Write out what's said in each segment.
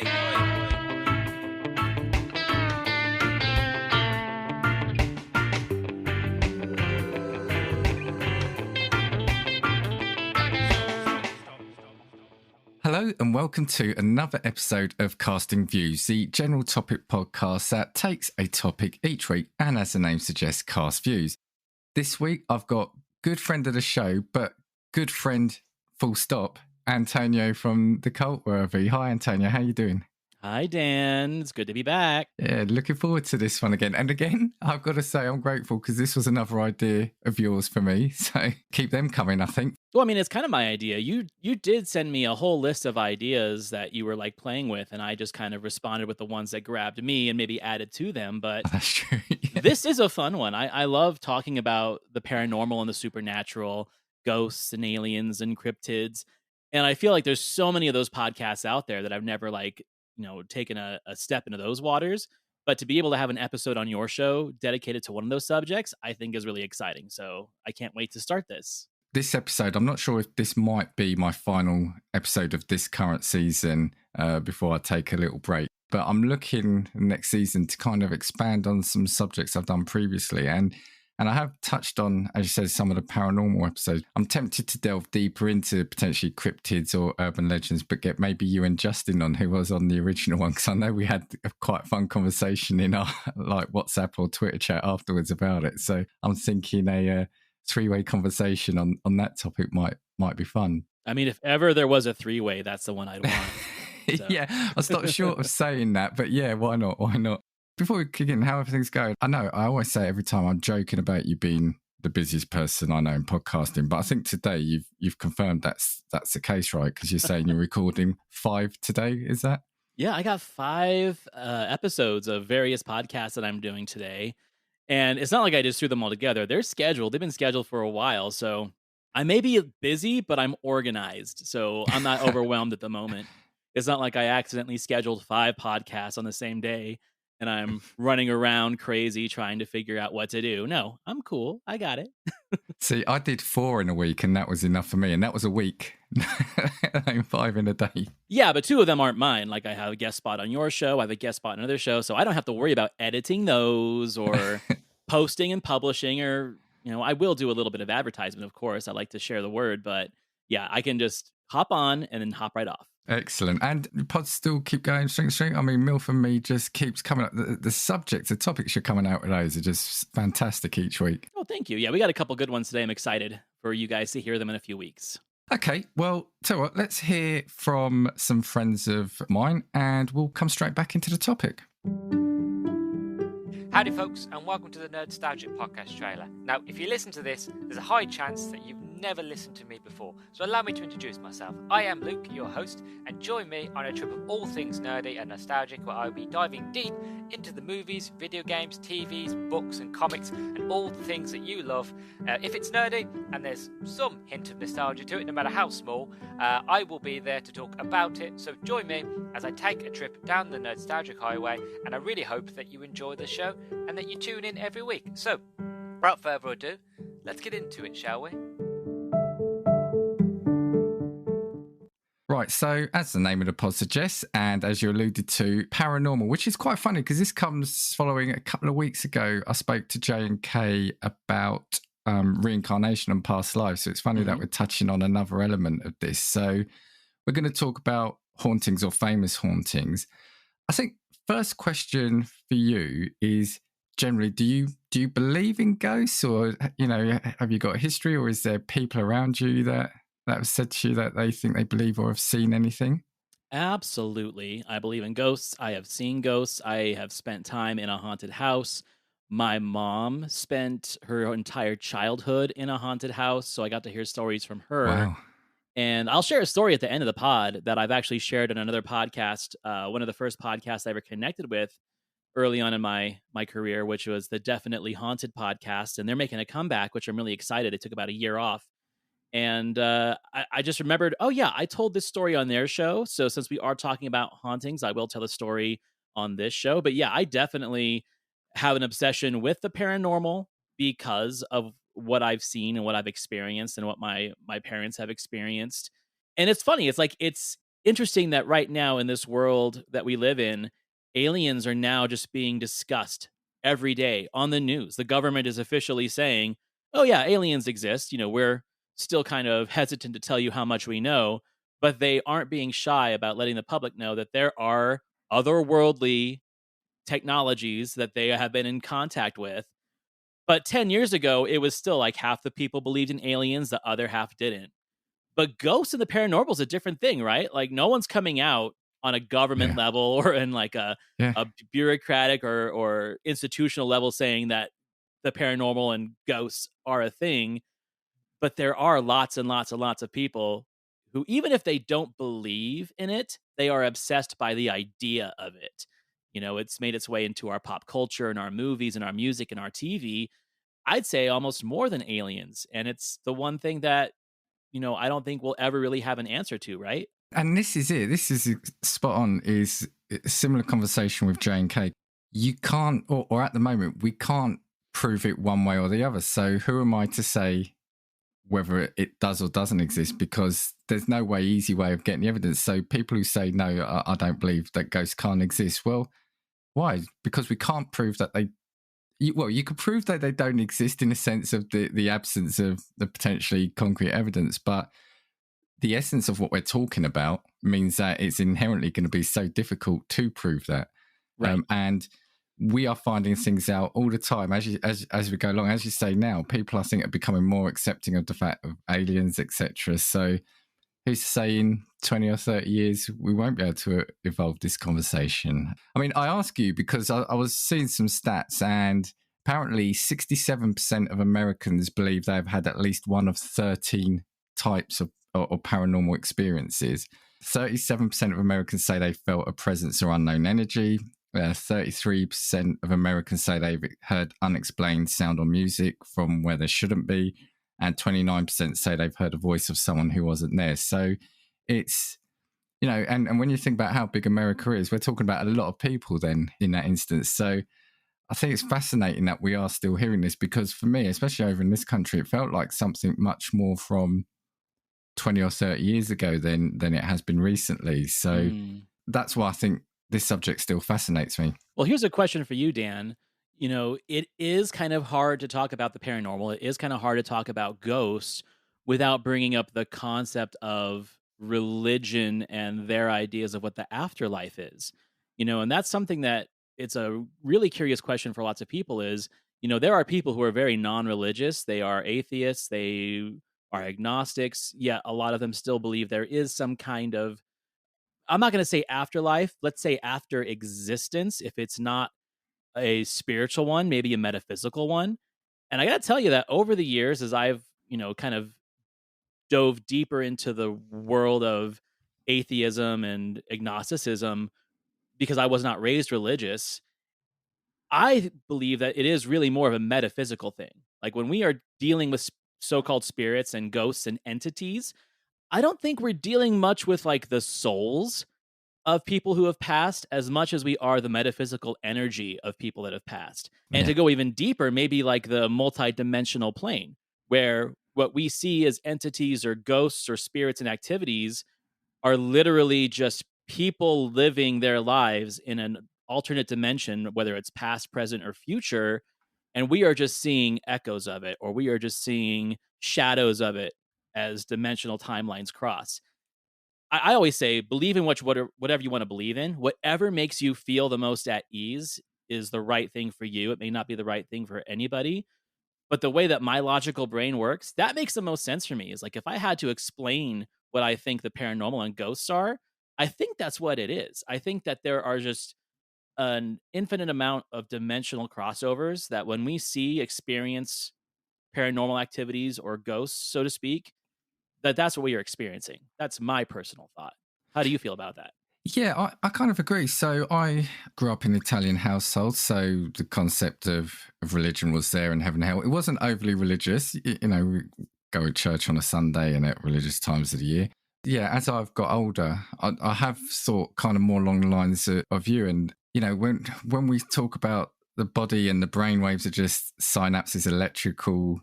Hello and welcome to another episode of Casting Views, the general topic podcast that takes a topic each week and, as the name suggests, cast views. This week I've got good friend of the show, but good friend full stop, Antonio from the Cultworthy. Hi Antonio, how you doing? Hi Dan, it's good to be back. Yeah, looking forward to this one again. And again, I've got to say I'm grateful because this was another idea of yours for me. So keep them coming, I think. Well, I mean, it's kind of my idea. You did send me a whole list of ideas that you were like playing with, and I just kind of responded with the ones that grabbed me and maybe added to them. But That's true. Yeah. This is a fun one. I love talking about the paranormal and the supernatural, ghosts and aliens and cryptids. And I feel like there's so many of those podcasts out there that I've never taken a step into those waters. But to be able to have an episode on your show dedicated to one of those subjects, I think is really exciting. So I can't wait to start this. This episode, I'm not sure if this might be my final episode of this current season before I take a little break. But I'm looking next season to kind of expand on some subjects I've done previously. And I have touched on, as you said, some of the paranormal episodes. I'm tempted to delve deeper into potentially cryptids or urban legends, but get maybe you and Justin on, who was on the original one, because I know we had a quite fun conversation in our like WhatsApp or Twitter chat afterwards about it. So I'm thinking a three-way conversation on that topic might be fun. I mean, if ever there was a three-way, that's the one I'd want. So. Yeah, I stopped short of saying that, but yeah, why not? Why not? Before we kick in, how are things going? I know I always say every time I'm joking about you being the busiest person I know in podcasting, but I think today you've confirmed that's the case, right? Because you're saying you're recording 5 today, is that? Yeah, I got 5 episodes of various podcasts that I'm doing today. And it's not like I just threw them all together. They're scheduled. They've been scheduled for a while. So I may be busy, but I'm organized. So I'm not overwhelmed at the moment. It's not like I accidentally scheduled 5 podcasts on the same day and I'm running around crazy trying to figure out what to do. No, I'm cool. I got it. See, I did 4 in a week and that was enough for me. And that was a week. 5 in a day. Yeah, but 2 of them aren't mine. Like I have a guest spot on your show. I have a guest spot on another show. So I don't have to worry about editing those or posting and publishing or, I will do a little bit of advertisement, of course. I like to share the word. But yeah, I can just hop on and then hop right off. Excellent. And the pods still keep going straight. I mean, Milf and me just keeps coming up. The subjects, the topics you're coming out with those are just fantastic each week. Oh, thank you. Yeah, we got a couple good ones today. I'm excited for you guys to hear them in a few weeks. Okay, well, tell you what, let's hear from some friends of mine and we'll come straight back into the topic. Howdy folks, and welcome to the Nerdstalgic podcast trailer. Now, if you listen to this, there's a high chance that you've never listened to me before, so allow me to introduce myself. I am Luke, your host, and join me on a trip of all things nerdy and nostalgic where I'll be diving deep into the movies, video games, TVs, books and comics, and all the things that you love. If it's nerdy, and there's some hint of nostalgia to it, no matter how small, I will be there to talk about it, so join me as I take a trip down the Nerdstalgic highway, and I really hope that you enjoy the show and that you tune in every week. So, without further ado, let's get into it, shall we? Right, so as the name of the pod suggests, and as you alluded to, paranormal, which is quite funny because this comes following a couple of weeks ago. I spoke to J and K about reincarnation and past lives. So it's funny that we're touching on another element of this. So we're going to talk about hauntings or famous hauntings. I think first question for you is generally, do you believe in ghosts, or have you got a history, or is there people around you that have said to you that they think they believe or have seen anything? Absolutely. I believe in ghosts. I have seen ghosts. I have spent time in a haunted house. My mom spent her entire childhood in a haunted house, so I got to hear stories from her. Wow. And I'll share a story at the end of the pod that I've actually shared in another podcast, one of the first podcasts I ever connected with early on in my career, which was the Definitely Haunted podcast. And they're making a comeback, which I'm really excited. It took about a year off. And I just remembered, oh, yeah, I told this story on their show. So since we are talking about hauntings, I will tell the story on this show. But yeah, I definitely have an obsession with the paranormal because of what I've seen and what I've experienced and what my parents have experienced. And it's funny. It's like it's interesting that right now in this world that we live in, aliens are now just being discussed every day on the news. The government is officially saying, "Oh yeah, aliens exist." We're still kind of hesitant to tell you how much we know, but they aren't being shy about letting the public know that there are otherworldly technologies that they have been in contact with. But 10 years ago, it was still like half the people believed in aliens, the other half didn't. But ghosts and the paranormal is a different thing, right? Like no one's coming out on a government Yeah. level or in like Yeah. a bureaucratic or institutional level saying that the paranormal and ghosts are a thing. But there are lots and lots and lots of people who, even if they don't believe in it, they are obsessed by the idea of it. It's made its way into our pop culture and our movies and our music and our TV. I'd say almost more than aliens. And it's the one thing that, I don't think we'll ever really have an answer to, right? And this is it. This is spot on. Is a similar conversation with J and K. You can't, or at the moment, we can't prove it one way or the other. So who am I to say whether it does or doesn't exist? Because there's no easy way of getting the evidence. So people who say, no, I don't believe that ghosts can't exist. Well, why? Because we can't prove that you could prove that they don't exist in a sense of the absence of the potentially concrete evidence. But the essence of what we're talking about means that it's inherently going to be so difficult to prove that. Right. And we are finding things out all the time as we go along. As you say now, people I think are becoming more accepting of the fact of aliens, etc. So who's to say in 20 or 30 years we won't be able to evolve this conversation? I mean, I ask you because I was seeing some stats, and apparently 67% of Americans believe they've had at least one of 13 types of or paranormal experiences. 37% of Americans say they felt a presence or unknown energy. 33% of Americans say they've heard unexplained sound or music from where there shouldn't be. And 29% say they've heard a voice of someone who wasn't there. So it's, and when you think about how big America is, we're talking about a lot of people then in that instance. So I think it's fascinating that we are still hearing this, because for me, especially over in this country, it felt like something much more from 20 or 30 years ago than it has been recently. So that's why I think this subject still fascinates me. Well, here's a question for you, Dan. It is kind of hard to talk about the paranormal. It is kind of hard to talk about ghosts without bringing up the concept of religion and their ideas of what the afterlife is. And that's something that it's a really curious question for lots of people is, there are people who are very non-religious. They are atheists. They are agnostics. Yet a lot of them still believe there is some kind of, I'm not going to say afterlife, let's say after existence, if it's not a spiritual one, maybe a metaphysical one. And I got to tell you that over the years, as I've, kind of dove deeper into the world of atheism and agnosticism, because I was not raised religious, I believe that it is really more of a metaphysical thing. Like when we are dealing with so-called spirits and ghosts and entities, I don't think we're dealing much with like the souls of people who have passed as much as we are the metaphysical energy of people that have passed. And to go even deeper, maybe like the multi-dimensional plane, where what we see as entities or ghosts or spirits and activities are literally just people living their lives in an alternate dimension, whether it's past, present, or future. And we are just seeing echoes of it, or we are just seeing shadows of it as dimensional timelines cross. I always say, believe in whatever you want to believe in. Whatever makes you feel the most at ease is the right thing for you. It may not be the right thing for anybody, but the way that my logical brain works, that makes the most sense for me. Is like if I had to explain what I think the paranormal and ghosts are, I think that's what it is. I think that there are just an infinite amount of dimensional crossovers that when we experience paranormal activities or ghosts, so to speak, that's what we are experiencing. That's my personal thought. How do you feel about that? Yeah, I kind of agree. So I grew up in an Italian household, so the concept of religion was there in heaven and hell. It wasn't overly religious. We go to church on a Sunday and at religious times of the year. Yeah, as I've got older, I have thought kind of more along the lines of you. And, when we talk about the body and the brain waves are just synapses, electrical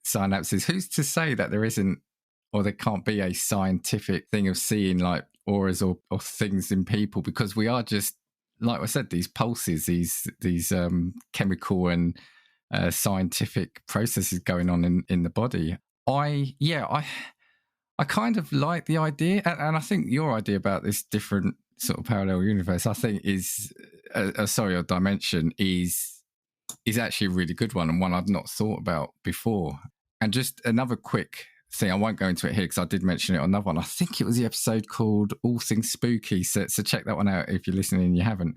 synapses, who's to say that there isn't or there can't be a scientific thing of seeing like auras or things in people, because we are just, like I said, these pulses, these chemical and scientific processes going on in the body. I kind of like the idea, and I think your idea about this different sort of parallel universe, I think is or dimension is actually a really good one, and one I've not thought about before. And just another quick thing, I won't go into it here because I did mention it on another one. I think it was the episode called All Things Spooky, so check that one out if you're listening and you haven't.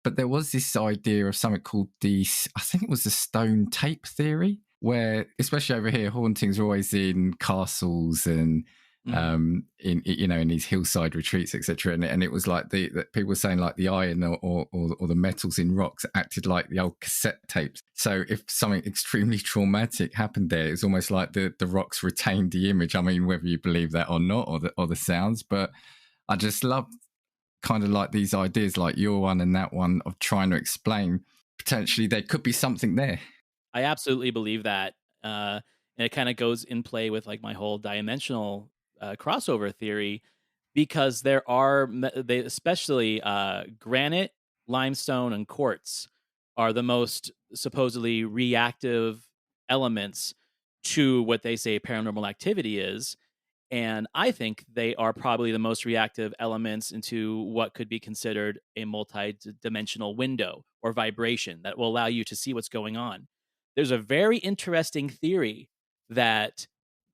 But there was this idea of something called I think it was the stone tape theory, where, especially over here, hauntings are always in castles and in these hillside retreats, etc. And it was like the people were saying like the iron or the metals in rocks acted like the old cassette tapes. So if something extremely traumatic happened there, it's almost like the rocks retained the image. I mean, whether you believe that or not, or the sounds, but I just love kind of like these ideas, like your one and that one, of trying to explain potentially there could be something there. I absolutely believe that. And it kind of goes in play with like my whole dimensional crossover theory, because there are, especially granite, limestone, and quartz are the most supposedly reactive elements to what they say paranormal activity is. And I think they are probably the most reactive elements into what could be considered a multi-dimensional window or vibration that will allow you to see what's going on. There's a very interesting theory that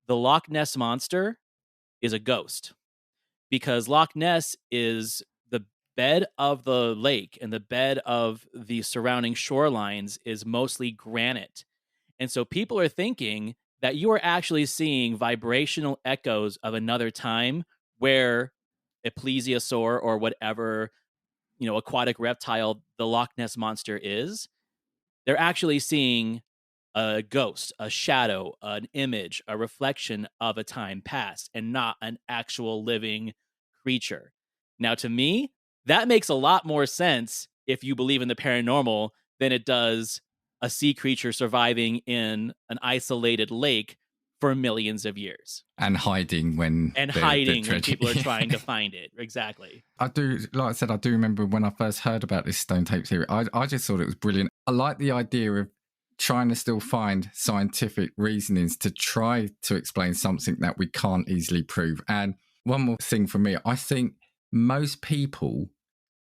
the Loch Ness monster is a ghost, because Loch Ness is the bed of the lake, and the bed of the surrounding shorelines is mostly granite. And so people are thinking that you are actually seeing vibrational echoes of another time where a plesiosaur or whatever, aquatic reptile the Loch Ness monster is, they're actually seeing a ghost, a shadow, an image, a reflection of a time past, and not an actual living creature. Now, to me, that makes a lot more sense if you believe in the paranormal than it does a sea creature surviving in an isolated lake for millions of years. And hiding when when people are trying to find it. Exactly. I do, like I said, I do remember when I first heard about this stone tape theory, I just thought it was brilliant. I like the idea of trying to still find scientific reasonings to try to explain something that we can't easily prove. And one more thing for me, I think most people,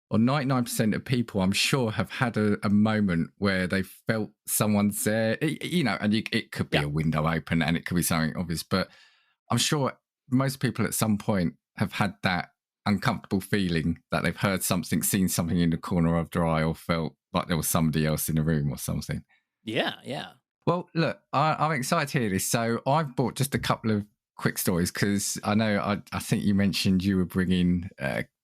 or 99% of people, I'm sure, have had a moment where they felt someone's there, and it could be a window open and it could be something obvious, but I'm sure most people at some point have had that uncomfortable feeling that they've heard something, seen something in the corner of their eye, or felt like there was somebody else in the room or something. Yeah, yeah. Well, look, I'm excited to hear this. So I've brought just a couple of quick stories, because I know I think you mentioned you were bringing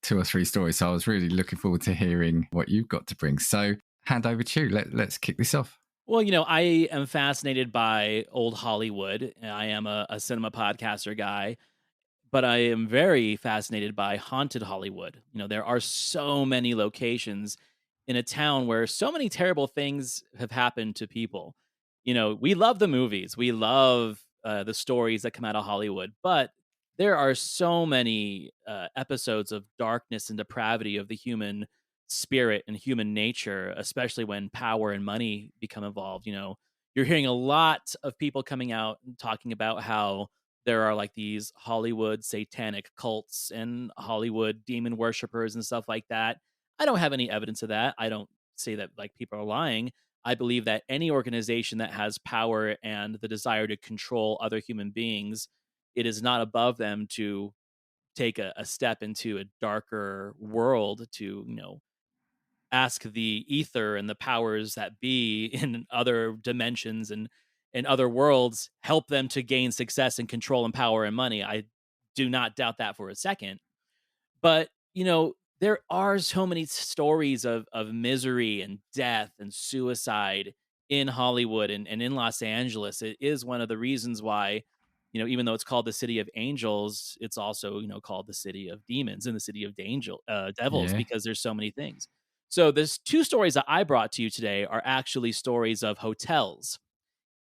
2 or 3 stories. So I was really looking forward to hearing what you've got to bring. So hand over to you. Let's kick this off. Well, I am fascinated by old Hollywood. I am a cinema podcaster guy, but I am very fascinated by haunted Hollywood. There are so many locations in a town where so many terrible things have happened to people. We love the movies, we love the stories that come out of Hollywood, but there are so many episodes of darkness and depravity of the human spirit and human nature, especially when power and money become involved. You're hearing a lot of people coming out and talking about how there are like these Hollywood satanic cults and Hollywood demon worshippers and stuff like that. I don't have any evidence of that. I don't say that like people are lying. I believe that any organization that has power and the desire to control other human beings, it is not above them to take a step into a darker world to, ask the ether and the powers that be in other dimensions and other worlds, help them to gain success and control and power and money. I do not doubt that for a second. But, there are so many stories of misery and death and suicide in Hollywood and in Los Angeles. It is one of the reasons why, even though it's called the City of Angels, it's also, called the City of Demons and the City of Devils, Yeah. because there's so many things. So there's 2 stories that I brought to you today are actually stories of hotels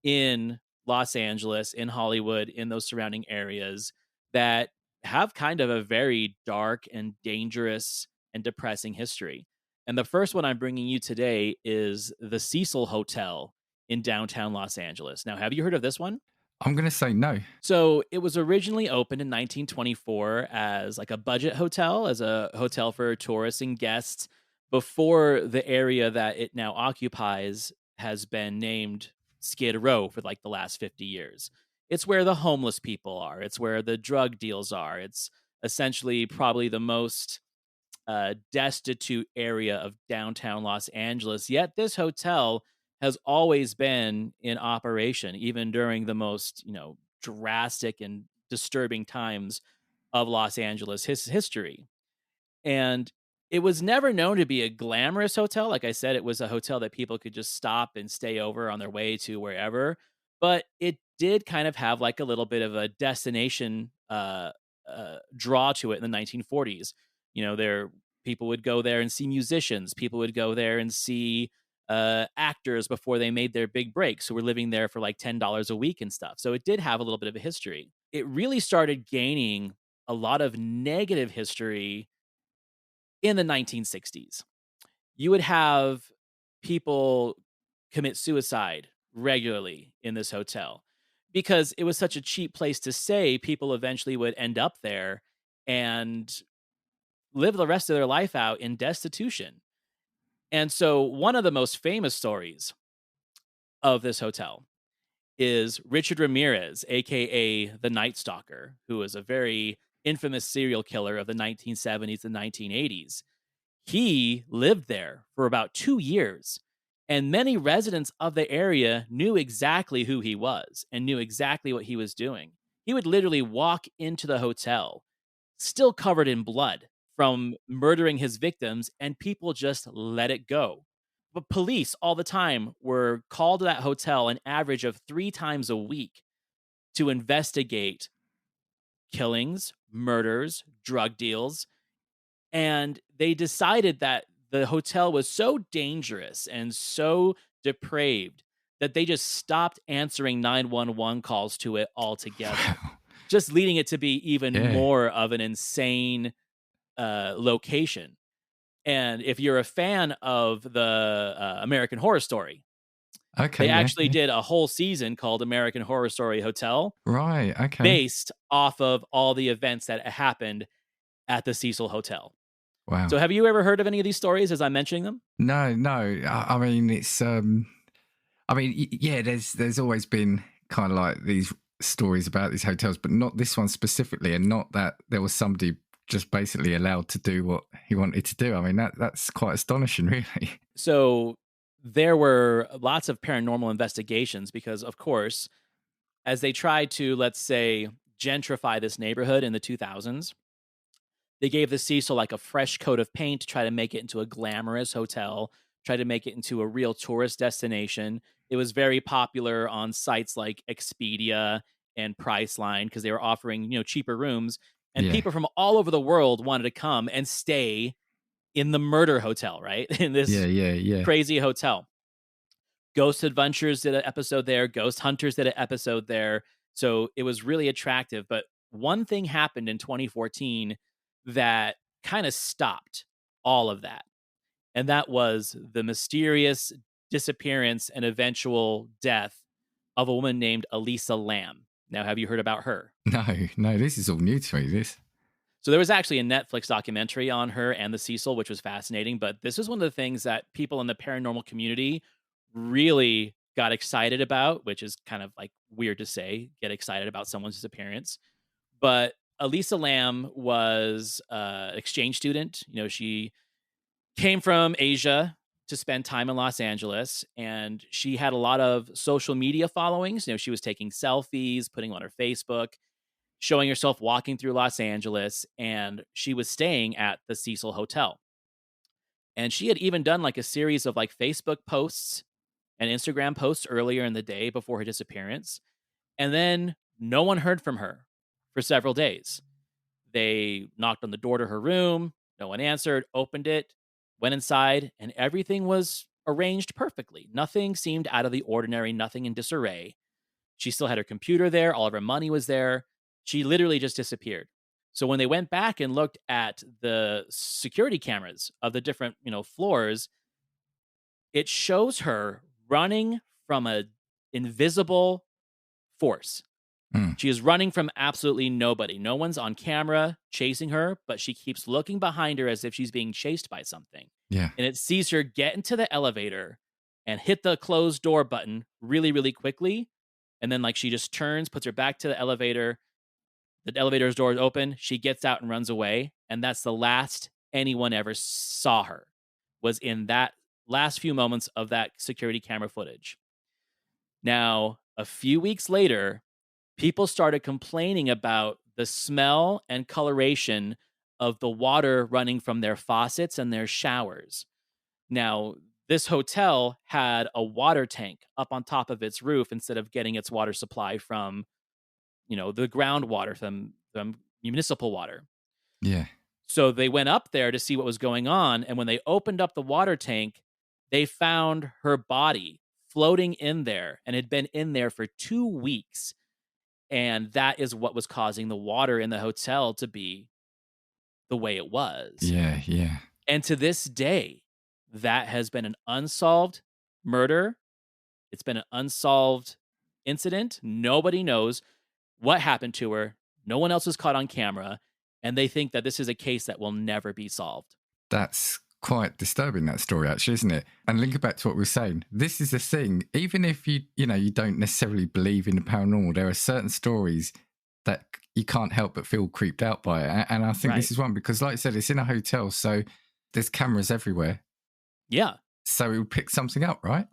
in Los Angeles, in Hollywood, in those surrounding areas that have kind of a very dark and dangerous and depressing history. And the first one I'm bringing you today is the Cecil Hotel in downtown Los Angeles. Now, have you heard of this one? I'm going to say no. So it was originally opened in 1924 as like a budget hotel, as a hotel for tourists and guests before the area that it now occupies has been named Skid Row for like the last 50 years. It's where the homeless people are, it's where the drug deals are. It's essentially probably the most destitute area of downtown Los Angeles. Yet this hotel has always been in operation, even during the most, drastic and disturbing times of Los Angeles history. And it was never known to be a glamorous hotel. Like I said, it was a hotel that people could just stop and stay over on their way to wherever. But it did kind of have like a little bit of a destination draw to it in the 1940s. There people would go there and see musicians. People would go there and see actors before they made their big breaks who were living there for like $10 a week and stuff. So it did have a little bit of a history. It really started gaining a lot of negative history in the 1960s. You would have people commit suicide regularly in this hotel because it was such a cheap place to stay. People eventually would end up there and live the rest of their life out in destitution. And so, one of the most famous stories of this hotel is Richard Ramirez, aka the Night Stalker, who was a very infamous serial killer of the 1970s and 1980s. He lived there for about 2 years, and many residents of the area knew exactly who he was and knew exactly what he was doing. He would literally walk into the hotel, still covered in blood from murdering his victims, and people just let it go. But police all the time were called to that hotel an average of 3 times a week to investigate killings, murders, drug deals, and they decided that the hotel was so dangerous and so depraved that they just stopped answering 911 calls to it altogether, Wow. just leading it to be even Yeah. more of an insane location. And if you're a fan of the American Horror Story, Okay. they Yeah. actually did a whole season called American Horror Story Hotel Right. Okay. based off of all the events that happened at the Cecil Hotel. Wow. So have you ever heard of any of these stories as I'm mentioning them? No, no. I mean, it's. Yeah. There's always been kind of like these stories about these hotels, but not this one specifically, and not that there was somebody just basically allowed to do what he wanted to do. I mean, that's quite astonishing, really. So there were lots of paranormal investigations because, of course, as they tried to, let's say, gentrify this neighborhood in the 2000s, they gave the Cecil like a fresh coat of paint to try to make it into a glamorous hotel, try to make it into a real tourist destination. It was very popular on sites like Expedia and Priceline because they were offering, cheaper rooms, and Yeah. people from all over the world wanted to come and stay in the murder hotel, right? In Yeah. this Yeah. Yeah. crazy hotel. Ghost Adventures did an episode there, Ghost Hunters did an episode there. So it was really attractive. But one thing happened in 2014 that kind of stopped all of that. And that was the mysterious disappearance and eventual death of a woman named Elisa Lamb. Now, have you heard about her? No. No. This is all new to me. This. So there was actually a Netflix documentary on her and the Cecil, which was fascinating. But this is one of the things that people in the paranormal community really got excited about, which is kind of like weird to say, get excited about someone's disappearance. But Elisa Lamb was an exchange student. She came from Asia to spend time in Los Angeles, and she had a lot of social media followings. She was taking selfies, putting on her Facebook, showing herself walking through Los Angeles, and she was staying at the Cecil Hotel. And she had even done like a series of like Facebook posts and Instagram posts earlier in the day before her disappearance. And then no one heard from her for several days. They knocked on the door to her room. No one answered, opened it, went inside, and everything was arranged perfectly. Nothing seemed out of the ordinary, nothing in disarray. She still had her computer there. All of her money was there. She literally just disappeared. So when they went back and looked at the security cameras of the different, floors, it shows her running from a invisible force. Mm. She is running from absolutely nobody. No one's on camera chasing her, but she keeps looking behind her as if she's being chased by something. Yeah. And it sees her get into the elevator and hit the closed door button really, really quickly. And then, like, she just turns, puts her back to the elevator. The elevator's door is open. She gets out and runs away. And that's the last anyone ever saw her, was in that last few moments of that security camera footage. Now, a few weeks later, people started complaining about the smell and coloration of the water running from their faucets and their showers. Now, this hotel had a water tank up on top of its roof instead of getting its water supply from, the groundwater, from municipal water. Yeah. So they went up there to see what was going on. And when they opened up the water tank, they found her body floating in there and had been in there for 2 weeks. And that is what was causing the water in the hotel to be the way it was. Yeah. Yeah. And to this day, that has been an unsolved murder. It's been an unsolved incident. Nobody knows what happened to her. No one else was caught on camera. And they think that this is a case that will never be solved. That's quite disturbing, that story, actually, isn't it? And linking back to what we were saying, this is the thing. Even if you don't necessarily believe in the paranormal, there are certain stories that you can't help but feel creeped out by it. And I think this is one, because like I said, it's in a hotel, so there's cameras everywhere. Yeah. So it would pick something up, right?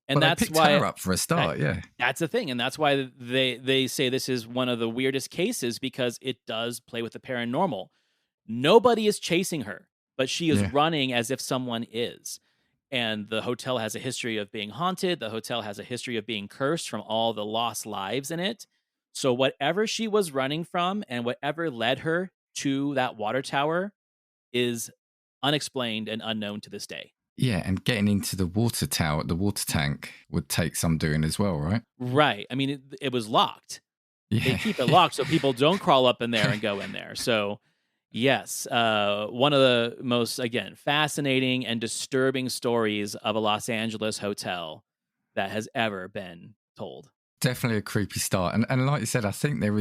And that's they picked why her up for a start, yeah. That's the thing. And that's why they say this is one of the weirdest cases, because it does play with the paranormal. Nobody is chasing her, but she is running as if someone is. And the hotel has a history of being haunted. The hotel has a history of being cursed from all the lost lives in it. So whatever she was running from and whatever led her to that water tower is unexplained and unknown to this day. Yeah, and getting into the water tower, the water tank, would take some doing as well, right? Right. I mean, it was locked. Yeah. They keep it locked so people don't crawl up in there and go in there. So, yes, one of the most, again, fascinating and disturbing stories of a Los Angeles hotel that has ever been told. Definitely a creepy start. And like you said, I think there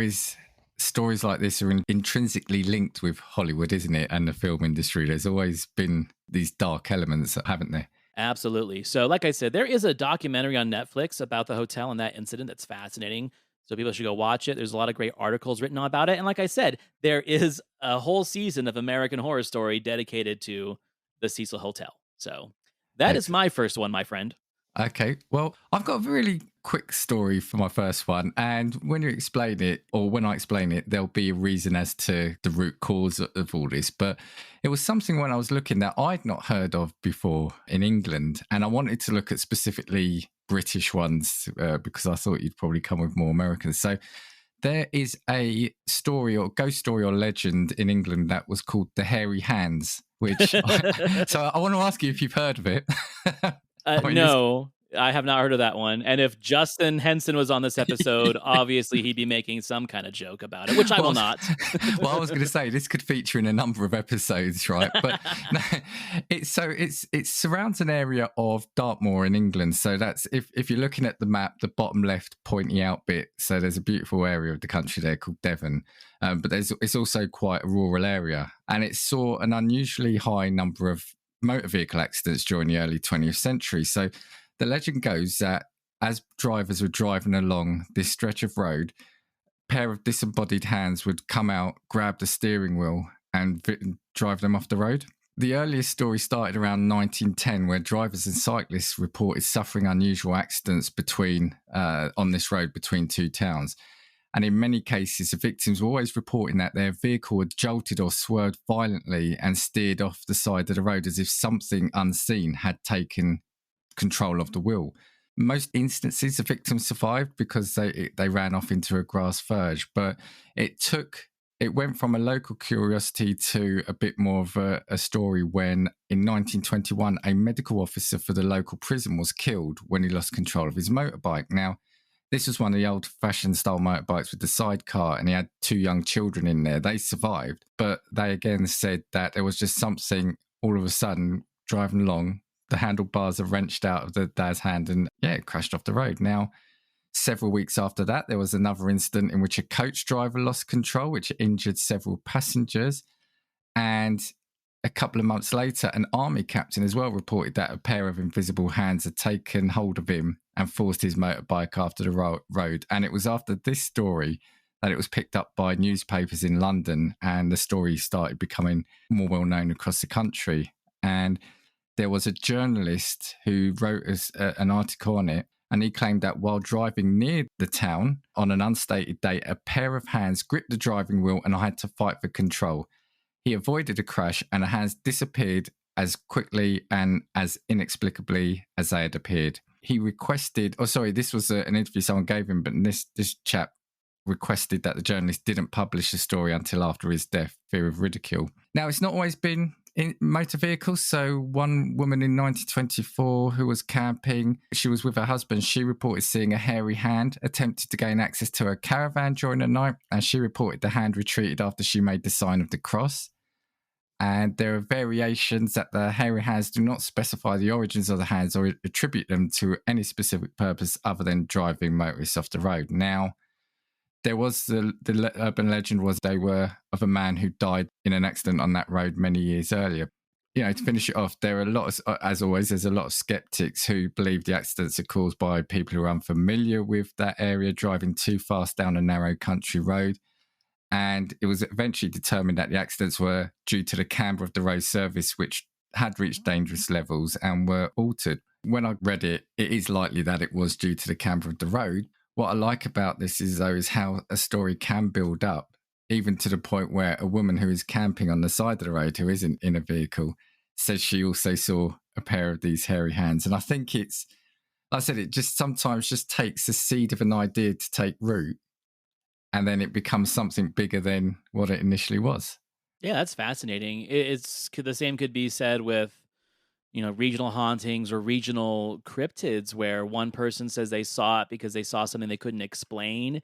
is stories like this are intrinsically linked with Hollywood, isn't it? And the film industry. There's always been these dark elements, haven't there? Absolutely. So, like I said, there is a documentary on Netflix about the hotel and that incident that's fascinating. So people should go watch it. There's a lot of great articles written about it. And like I said, there is a whole season of American Horror Story dedicated to the Cecil Hotel. So that is my first one, my friend. Okay, well, I've got a really quick story for my first one. And when you explain it, or when I explain it, there'll be a reason as to the root cause of all this. But it was something when I was looking that I'd not heard of before in England. And I wanted to look at specifically British ones because I thought you'd probably come with more Americans. So there is a story or ghost story or legend in England that was called the Hairy Hands, which so I want to ask you if you've heard of it. No, I have not heard of that one. And if Justin Henson was on this episode, obviously he'd be making some kind of joke about it, which I will not. Well, I was going to say this could feature in a number of episodes, right? But no, it surrounds an area of Dartmoor in England. So that's if you're looking at the map, the bottom left pointy out bit. So there's a beautiful area of the country there called Devon, but it's also quite a rural area, and it saw an unusually high number of motor vehicle accidents during the early 20th century. So the legend goes that as drivers were driving along this stretch of road, a pair of disembodied hands would come out, grab the steering wheel and drive them off the road. The earliest story started around 1910, where drivers and cyclists reported suffering unusual accidents on this road between two towns. And in many cases, the victims were always reporting that their vehicle had jolted or swerved violently and steered off the side of the road as if something unseen had taken control of the wheel. Most instances, the victims survived because they ran off into a grass verge. But it went from a local curiosity to a bit more of a story when, in 1921, a medical officer for the local prison was killed when he lost control of his motorbike. Now, This was one of the old-fashioned style motorbikes with the sidecar, and he had 2 young children in there. They survived, but they again said that there was just something all of a sudden driving along. The handlebars are wrenched out of the dad's hand and, it crashed off the road. Now, several weeks after that, there was another incident in which a coach driver lost control, which injured several passengers. And a couple of months later, an army captain as well reported that a pair of invisible hands had taken hold of him and forced his motorbike after the road. And it was after this story that it was picked up by newspapers in London, and the story started becoming more well known across the country. And there was a journalist who wrote an article on it, and he claimed that while driving near the town on an unstated date, a pair of hands gripped the driving wheel and I had to fight for control. He avoided a crash and the hands disappeared as quickly and as inexplicably as they had appeared. He requested, this was an interview someone gave him, but this chap requested that the journalist didn't publish the story until after his death, fear of ridicule. Now, it's not always been in motor vehicles. So one woman in 1924 who was camping, she was with her husband. She reported seeing a hairy hand attempted to gain access to her caravan during the night, and she reported the hand retreated after she made the sign of the cross. And there are variations that the hairy hands do not specify the origins of the hands or attribute them to any specific purpose other than driving motorists off the road. Now, there was the urban legend was they were of a man who died in an accident on that road many years earlier. To finish it off, there are a lot of, as always, there's a lot of skeptics who believe the accidents are caused by people who are unfamiliar with that area, driving too fast down a narrow country road. And it was eventually determined that the accidents were due to the camber of the road surface, which had reached dangerous levels and were altered. When I read it, it is likely that it was due to the camber of the road. What I like about this is how a story can build up, even to the point where a woman who is camping on the side of the road, who isn't in a vehicle, says she also saw a pair of these hairy hands. And I think it's, like I said, it just sometimes just takes the seed of an idea to take root, and then it becomes something bigger than what it initially was. Yeah, that's fascinating. It's the same could be said with, regional hauntings or regional cryptids, where one person says they saw it because they saw something they couldn't explain.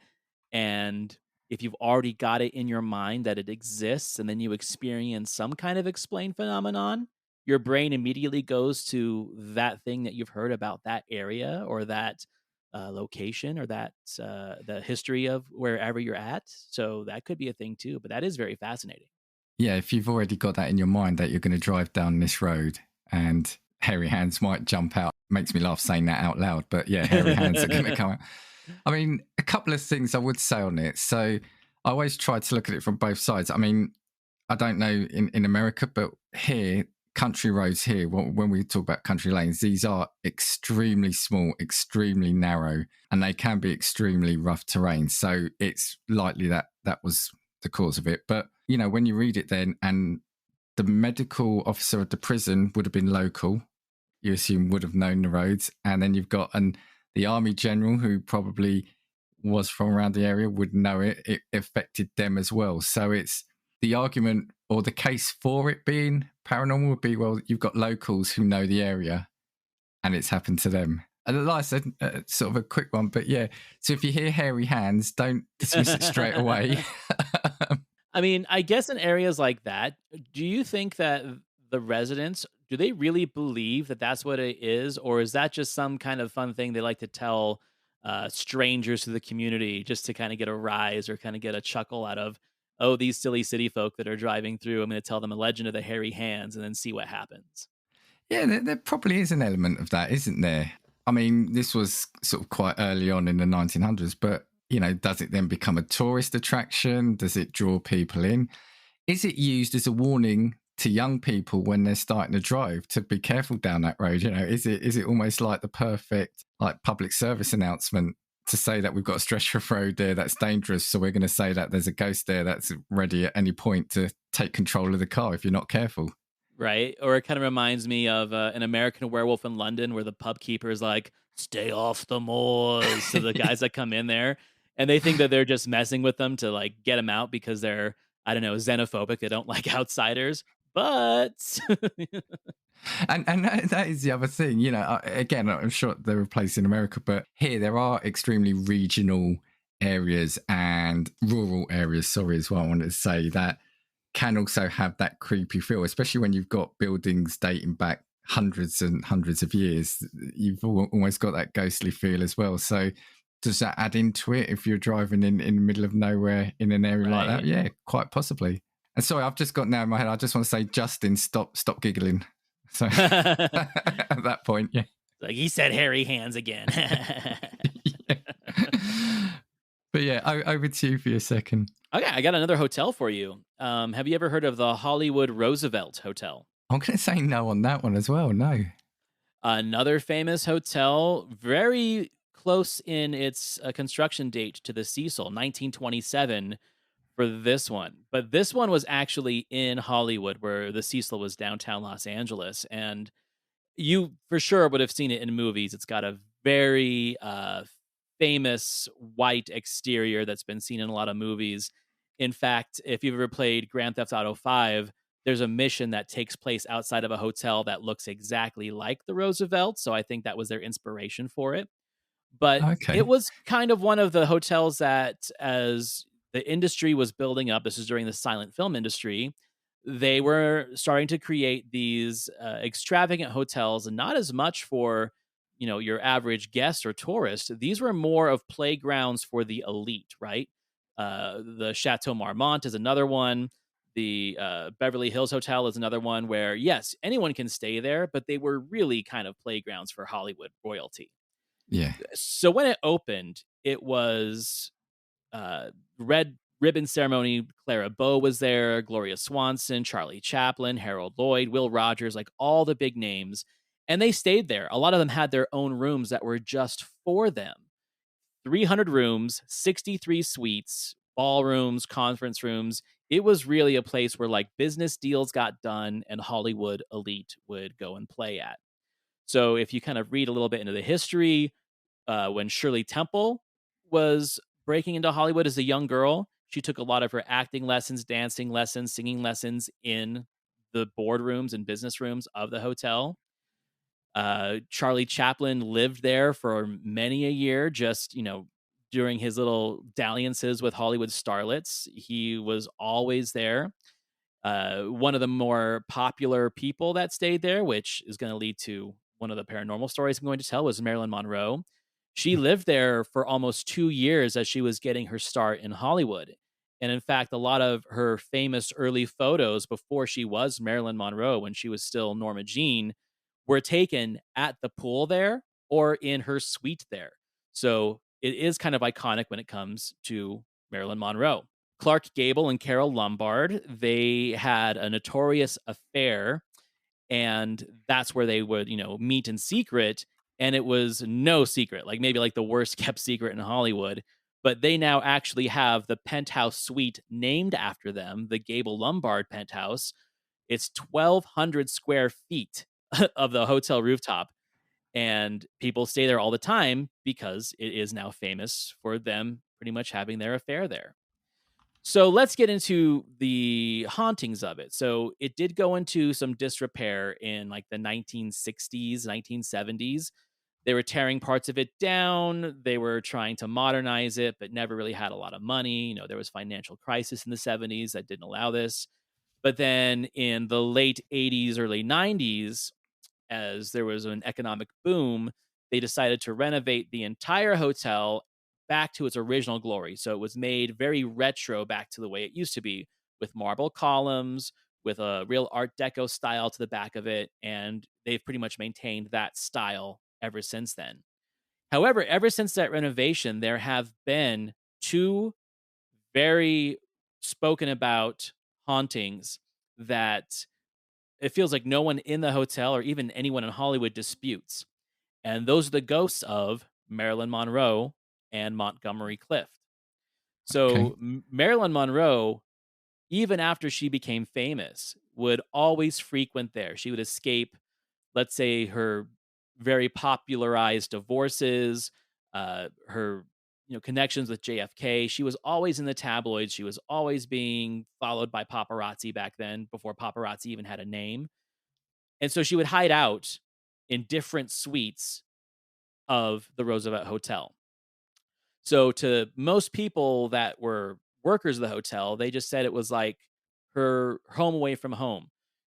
And if you've already got it in your mind that it exists and then you experience some kind of explained phenomenon, your brain immediately goes to that thing that you've heard about that area or that location or that the history of wherever you're at. So that could be a thing too, but that is very fascinating. Yeah, if you've already got that in your mind that you're going to drive down this road and hairy hands might jump out, makes me laugh saying that out loud, but yeah, hairy hands are going to come out. I mean, a couple of things I would say on it. So I always try to look at it from both sides. I mean, I don't know in America, but here, country roads here, when we talk about country lanes, these are extremely small, extremely narrow, and they can be extremely rough terrain. So it's likely that was the cause of it. But, when you read it then, and the medical officer of the prison would have been local, you assume would have known the roads. And then you've got the army general who probably was from around the area would know it. It affected them as well. So it's the argument or the case for it being paranormal would be, well, you've got locals who know the area and it's happened to them. And like I said, sort of a quick one, but yeah. So if you hear hairy hands, don't dismiss it straight away. I mean, I guess in areas like that, do you think that the residents, do they really believe that that's what it is? Or is that just some kind of fun thing they like to tell strangers to the community just to kind of get a rise or kind of get a chuckle out of, oh, these silly city folk that are driving through, I'm going to tell them a legend of the hairy hands and then see what happens? Yeah, there probably is an element of that, isn't there? I mean, this was sort of quite early on in the 1900s, but, does it then become a tourist attraction? Does it draw people in? Is it used as a warning to young people when they're starting to drive to be careful down that road? Is it almost like the perfect public service announcement to say that we've got a stretch of road there that's dangerous, so we're going to say that there's a ghost there that's ready at any point to take control of the car if you're not careful? Right. Or it kind of reminds me of an American Werewolf in London where the pub keeper is like, stay off the moors to the guys that come in there. And they think that they're just messing with them to get them out because they're, I don't know, xenophobic. They don't like outsiders. But And that is the other thing, you know. Again, I'm sure there are places in America, but here there are extremely regional areas and rural areas. Sorry, as well. I wanted to say that can also have that creepy feel, especially when you've got buildings dating back hundreds and hundreds of years. You've almost got that ghostly feel as well. So does that add into it if you're driving in the middle of nowhere in an area like that? Right. Yeah, quite possibly. And sorry, I've just got now in my head, I just want to say, Justin, stop giggling. So at that point, yeah. Like, he said hairy hands again. Yeah. But yeah, over to you for your second. Okay, I got another hotel for you. Have you ever heard of the Hollywood Roosevelt Hotel? I'm going to say no on that one as well. No. Another famous hotel, very close in its construction date to the Cecil, 1927 for this one. But this one was actually in Hollywood, where the Cecil was downtown Los Angeles. And you for sure would have seen it in movies. It's got a very famous white exterior that's been seen in a lot of movies. In fact, if you've ever played Grand Theft Auto 5, there's a mission that takes place outside of a hotel that looks exactly like the Roosevelt. So I think that was their inspiration for it. But it Okay. was kind of one of the hotels that, as the industry was building up, this is during the silent film industry, they were starting to create these extravagant hotels, and not as much for, you know, your average guest or tourist. These were more of playgrounds for the elite, right? The Chateau Marmont is another one. The Beverly Hills Hotel is another one where, yes, anyone can stay there, but they were really kind of playgrounds for Hollywood royalty. Yeah. So when it opened, it was red ribbon ceremony. Clara Bow was there, Gloria Swanson, Charlie Chaplin, Harold Lloyd, Will Rogers, like all the big names. And they stayed there. A lot of them had their own rooms that were just for them. 300 rooms, 63 suites, ballrooms, conference rooms. It was really a place where like business deals got done and Hollywood elite would go and play at. So if you kind of read a little bit into the history, when Shirley Temple was breaking into Hollywood as a young girl, she took a lot of her acting lessons, dancing lessons, singing lessons in the boardrooms and business rooms of the hotel. Charlie Chaplin lived there for many a year, just, you know, during his little dalliances with Hollywood starlets. He was always there. One of the more popular people that stayed there, which is going to lead to one of the paranormal stories I'm going to tell, was Marilyn Monroe. She lived there for almost 2 years as she was getting her start in Hollywood. And in fact, a lot of her famous early photos before she was Marilyn Monroe, when she was still Norma Jean, were taken at the pool there or in her suite there. So it is kind of iconic when it comes to Marilyn Monroe. Clark Gable and Carol Lombard, they had a notorious affair, and that's where they would, you know, meet in secret. And it was no secret, like maybe like the worst kept secret in Hollywood. But they now actually have the penthouse suite named after them, the Gable Lombard penthouse. It's 1,200 square feet of the hotel rooftop. And people stay there all the time because it is now famous for them pretty much having their affair there. So let's get into the hauntings of it. So it did go into some disrepair in like the 1960s, 1970s. They were tearing parts of it down. They were trying to modernize it, but never really had a lot of money. You know, there was financial crisis in the 70s that didn't allow this. But then in the late 80s, early 90s, as there was an economic boom, they decided to renovate the entire hotel back to its original glory. So it was made very retro back to the way it used to be, with marble columns, with a real Art Deco style to the back of it. And they've pretty much maintained that style ever since then. However, ever since that renovation, there have been two very spoken about hauntings that it feels like no one in the hotel or even anyone in Hollywood disputes. And those are the ghosts of Marilyn Monroe and Montgomery Clift. Okay. So Marilyn Monroe, even after she became famous, would always frequent there. She would escape, let's say, her very popularized divorces, her, you know, connections with JFK. She was always in the tabloids. She was always being followed by paparazzi back then, before paparazzi even had a name. And so she would hide out in different suites of the Roosevelt Hotel. So to most people that were workers of the hotel, they just said it was like her home away from home.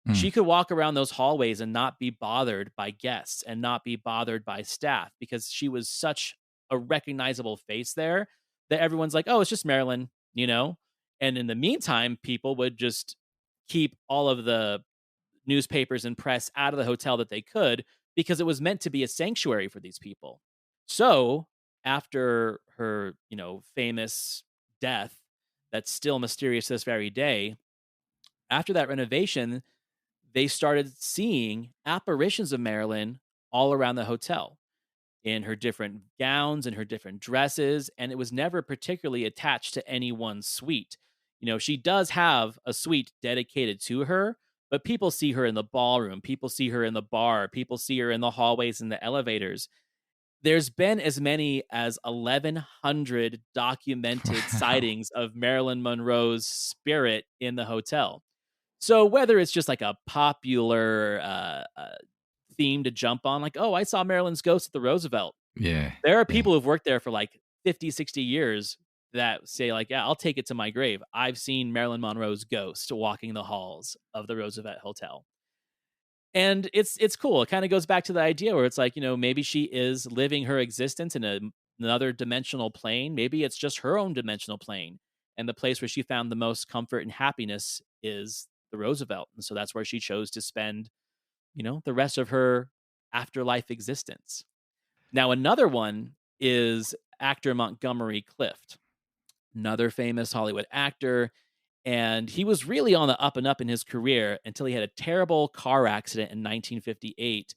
Mm. She could walk around those hallways and not be bothered by guests and not be bothered by staff because she was such a recognizable face there that everyone's like, "Oh, it's just Marilyn," you know? And in the meantime, people would just keep all of the newspapers and press out of the hotel that they could because it was meant to be a sanctuary for these people. So, after her, famous death that's still mysterious to this very day, after that renovation, they started seeing apparitions of Marilyn all around the hotel in her different gowns and her different dresses, and it was never particularly attached to any one suite. She does have a suite dedicated to her, but people see her in the ballroom, people see her in the bar, people see her in the hallways and the elevators. There's been as many as 1,100 documented Wow. sightings of Marilyn Monroe's spirit in the hotel. So whether it's just like a popular theme to jump on, like, oh, I saw Marilyn's ghost at the Roosevelt. Yeah. There are Yeah. people who've worked there for like 50, 60 years that say, like, yeah, I'll take it to my grave. I've seen Marilyn Monroe's ghost walking the halls of the Roosevelt Hotel. And it's cool. It kind of goes back to the idea where it's like, maybe she is living her existence in another dimensional plane. Maybe it's just her own dimensional plane. And the place where she found the most comfort and happiness is the Roosevelt. And so that's where she chose to spend, the rest of her afterlife existence. Now, another one is actor Montgomery Clift, another famous Hollywood actor. And he was really on the up and up in his career until he had a terrible car accident in 1958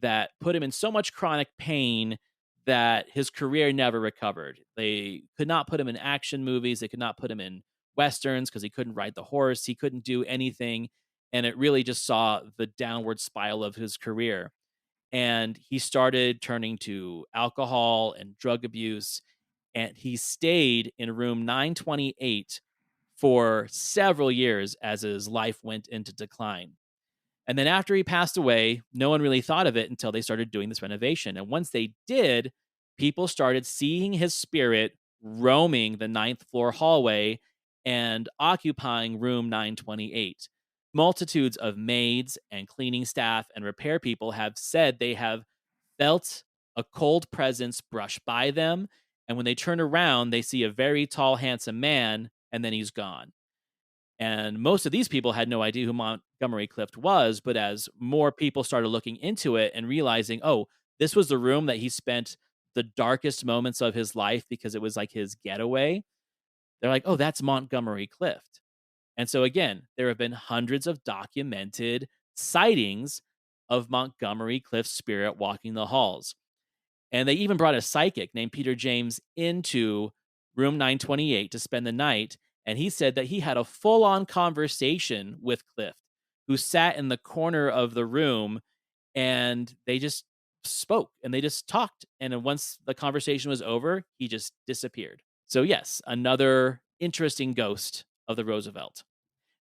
that put him in so much chronic pain that his career never recovered. They could not put him in action movies, they could not put him in westerns because he couldn't ride the horse, he couldn't do anything. And it really just saw the downward spiral of his career. And he started turning to alcohol and drug abuse. And he stayed in room 928 for several years as his life went into decline. And then after he passed away, no one really thought of it until they started doing this renovation. And once they did, people started seeing his spirit roaming the ninth floor hallway and occupying room 928. Multitudes of maids and cleaning staff and repair people have said they have felt a cold presence brush by them. And when they turn around, they see a very tall, handsome man, and then he's gone. And most of these people had no idea who Montgomery Clift was, but as more people started looking into it and realizing, oh, this was the room that he spent the darkest moments of his life because it was like his getaway, they're like, oh, that's Montgomery Clift. And so, again, there have been hundreds of documented sightings of Montgomery Clift's spirit walking the halls. And they even brought a psychic named Peter James into room 928 to spend the night. And he said that he had a full on conversation with Clift, who sat in the corner of the room and they just spoke and they just talked. And then once the conversation was over, he just disappeared. So, yes, another interesting ghost of the Roosevelt.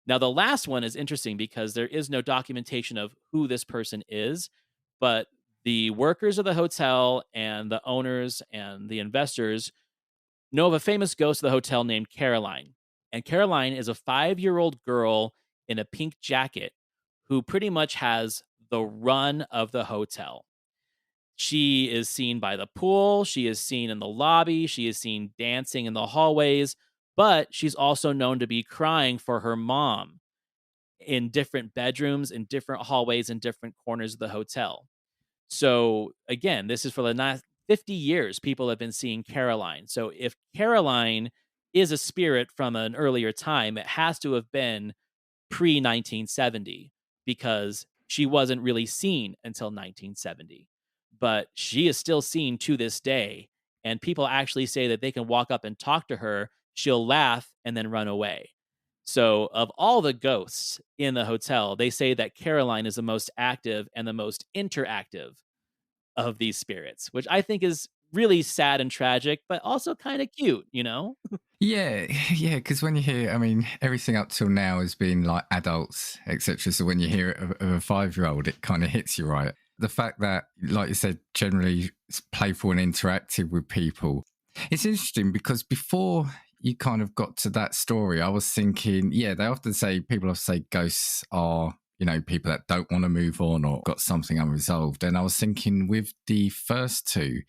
Now, the last one is interesting because there is no documentation of who this person is, but the workers of the hotel and the owners and the investors know of a famous ghost of the hotel named Caroline. And Caroline is a 5-year-old girl in a pink jacket who pretty much has the run of the hotel. She is seen by the pool, she is seen in the lobby, she is seen dancing in the hallways, but she's also known to be crying for her mom in different bedrooms, in different hallways, in different corners of the hotel. So again, this is for the last 50 years, people have been seeing Caroline. So if Caroline is a spirit from an earlier time, it has to have been pre 1970 because she wasn't really seen until 1970. But she is still seen to this day. And people actually say that they can walk up and talk to her. She'll laugh and then run away. So, of all the ghosts in the hotel, they say that Caroline is the most active and the most interactive of these spirits, which I think is really sad and tragic, but also kind of cute, Yeah, yeah, because when you hear, I mean, everything up till now has been like adults, etc. So when you hear it of a 5-year-old, it kind of hits you right. The fact that, like you said, generally it's playful and interactive with people. It's interesting because before you kind of got to that story, I was thinking, yeah, they often say, people often say ghosts are, people that don't want to move on or got something unresolved. And I was thinking with the first two,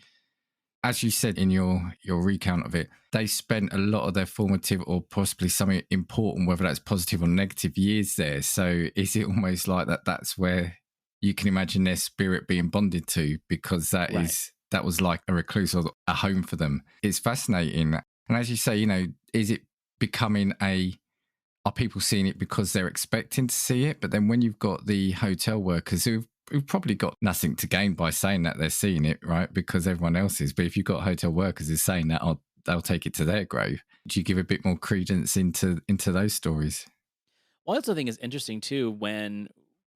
as you said in your recount of it, they spent a lot of their formative or possibly something important, whether that's positive or negative, years there. So is it almost like that's where you can imagine their spirit being bonded to, because Right. that was like a recluse or a home for them? It's fascinating. And as you say, is it becoming are people seeing it because they're expecting to see it? But then when you've got the hotel workers who've probably got nothing to gain by saying that they're seeing it, right? Because everyone else is. But if you've got hotel workers who's saying that, they'll take it to their grave. Do you give a bit more credence into those stories? Well, that's the thing is interesting too when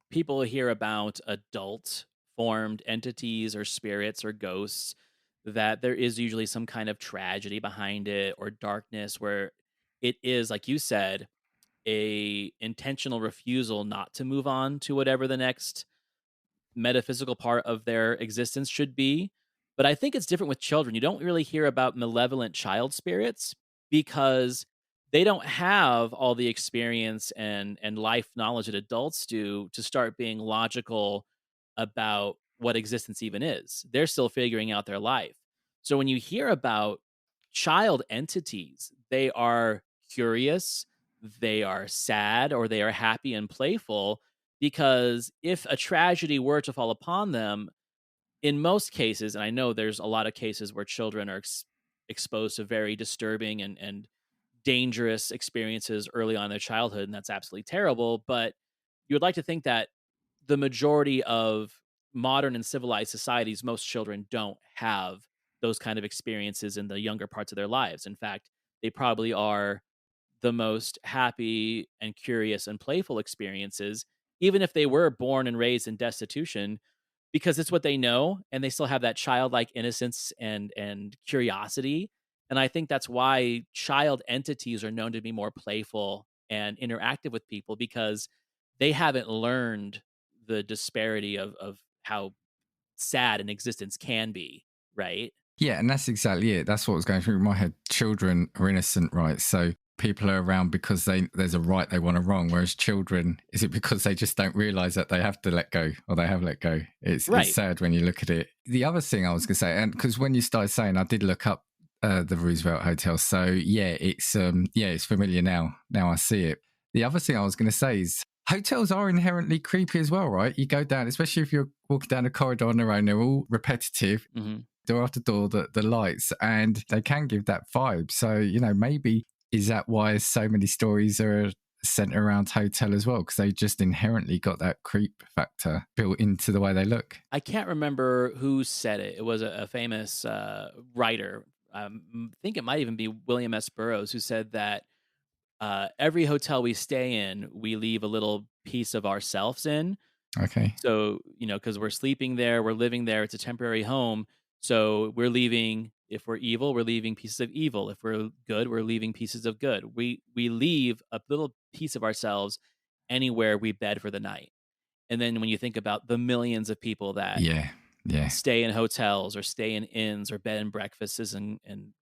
people hear about adult formed entities or spirits or ghosts, that there is usually some kind of tragedy behind it or darkness where it is, like you said, a intentional refusal not to move on to whatever the next metaphysical part of their existence should be. But I think it's different with children. You don't really hear about malevolent child spirits because they don't have all the experience and life knowledge that adults do to start being logical about what existence even is. They're still figuring out their life. So when you hear about child entities, they are curious, they are sad, or they are happy and playful, because if a tragedy were to fall upon them, in most cases, and I know there's a lot of cases where children are exposed to very disturbing and dangerous experiences early on in their childhood, and that's absolutely terrible. But you would like to think that the majority of modern and civilized societies, most children don't have those kind of experiences in the younger parts of their lives. In fact, they probably are the most happy and curious and playful experiences, even if they were born and raised in destitution, because it's what they know and they still have that childlike innocence and curiosity. And I think that's why child entities are known to be more playful and interactive with people, because they haven't learned the disparity of how sad an existence can be, right? Yeah, and that's exactly it. That's what was going through my head. Children are innocent, right? So people are around because there's a right they want a wrong. Whereas children, is it because they just don't realize that they have to let go or they have let go? It's Right. sad when you look at it. The other thing I was going to say, and because when you started saying, I did look up the Roosevelt Hotel. So yeah, it's familiar now. Now I see it. The other thing I was going to say is hotels are inherently creepy as well, right? You go down, especially if you're walking down a corridor on their own, they're all repetitive. Hmm. Door after door, the lights, and they can give that vibe. So, maybe is that why so many stories are centered around hotel as well? Because they just inherently got that creep factor built into the way they look. I can't remember who said it. It was a famous writer. I think it might even be William S. Burroughs, who said that every hotel we stay in, we leave a little piece of ourselves in. Okay. So, because we're sleeping there, we're living there, it's a temporary home. So we're leaving, if we're evil, we're leaving pieces of evil. If we're good, we're leaving pieces of good. We leave a little piece of ourselves anywhere we bed for the night. And then when you think about the millions of people that Yeah. Yeah. stay in hotels or stay in inns or bed and breakfasts and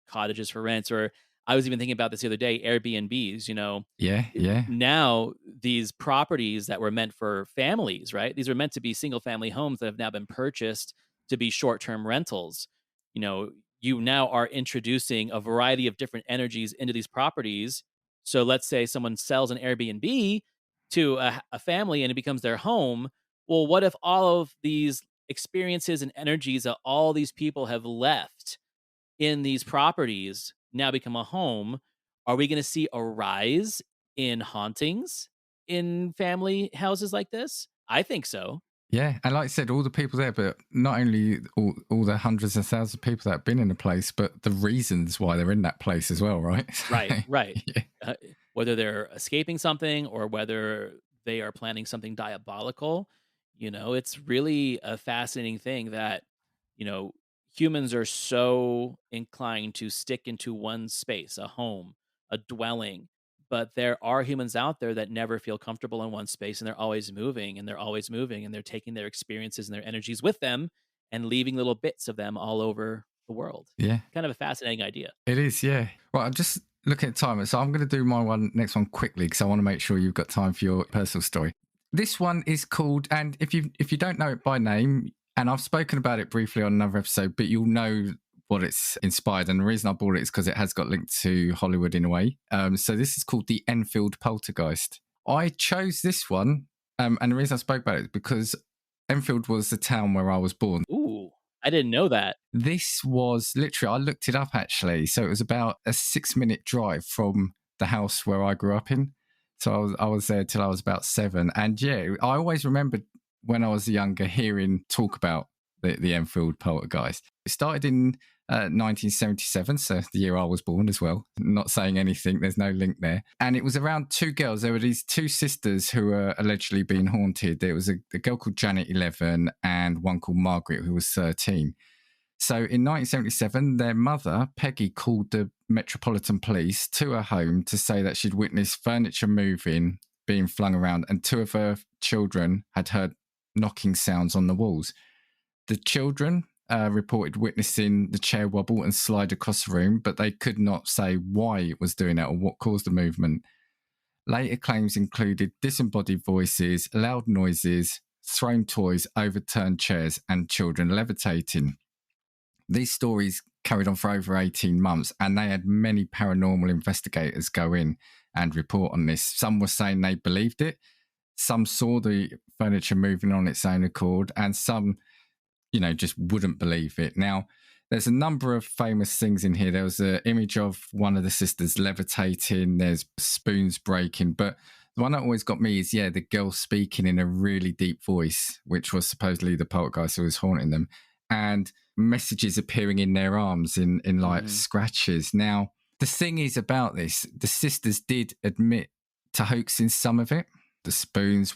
cottages for rents, or I was even thinking about this the other day, Airbnbs, Yeah. Yeah. now these properties that were meant for families, right? These were meant to be single family homes that have now been purchased to be short-term rentals. You know, you now are introducing a variety of different energies into these properties. So let's say someone sells an Airbnb to a family and it becomes their home. Well, what if all of these experiences and energies that all these people have left in these properties now become a home? Are we going to see a rise in hauntings in family houses like this? I think so. Yeah, and like I said, all the people there, but not only all the hundreds of thousands of people that have been in the place, but the reasons why they're in that place as well, right? Right, right. Yeah. Uh, Whether they're escaping something or whether they are planning something diabolical, it's really a fascinating thing that, you know, humans are so inclined to stick into one space, a home, a dwelling. But there are humans out there that never feel comfortable in one space and they're always moving and they're always moving and they're taking their experiences and their energies with them and leaving little bits of them all over the world. Yeah, Kind of a fascinating idea. it is. Yeah. Well, I'm just looking at time. So I'm going to do my next one quickly because I want to make sure you've got time for your personal story. This one is called, and if you don't know it by name, and I've spoken about it briefly on another episode, but you'll know what it's inspired. And the reason I bought it is because it has got linked to Hollywood in a way. So this is called the Enfield Poltergeist. I chose this one, and the reason I spoke about it is because Enfield was the town where I was born. Ooh, I didn't know that. This was literally, I looked it up actually. So it was about a 6-minute drive from the house where I grew up in. So I was there till I was about 7. And yeah, I always remembered when I was younger hearing talk about the Enfield Poltergeist. It started in 1977, so the year I was born as well. Not saying anything, there's no link there. And it was around 2 girls. There were these 2 sisters who were allegedly being haunted. There was a girl called Janet, 11, and one called Margaret, who was 13. So in 1977, their mother, Peggy, called the Metropolitan Police to her home to say that she'd witnessed furniture moving, being flung around, and 2 of her children had heard knocking sounds on the walls. The children reported witnessing the chair wobble and slide across the room, but they could not say why it was doing that or what caused the movement. Later claims included disembodied voices, loud noises, thrown toys, overturned chairs, and children levitating. These stories carried on for over 18 months, and they had many paranormal investigators go in and report on this. Some were saying they believed it, some saw the furniture moving on its own accord, and some, just wouldn't believe it. Now, there's a number of famous things in here. There was an image of one of the sisters levitating, there's spoons breaking, but the one that always got me is, the girl speaking in a really deep voice, which was supposedly the poltergeist who was haunting them, and messages appearing in their arms in like scratches. Now, the thing is about this, the sisters did admit to hoaxing some of it. The spoons,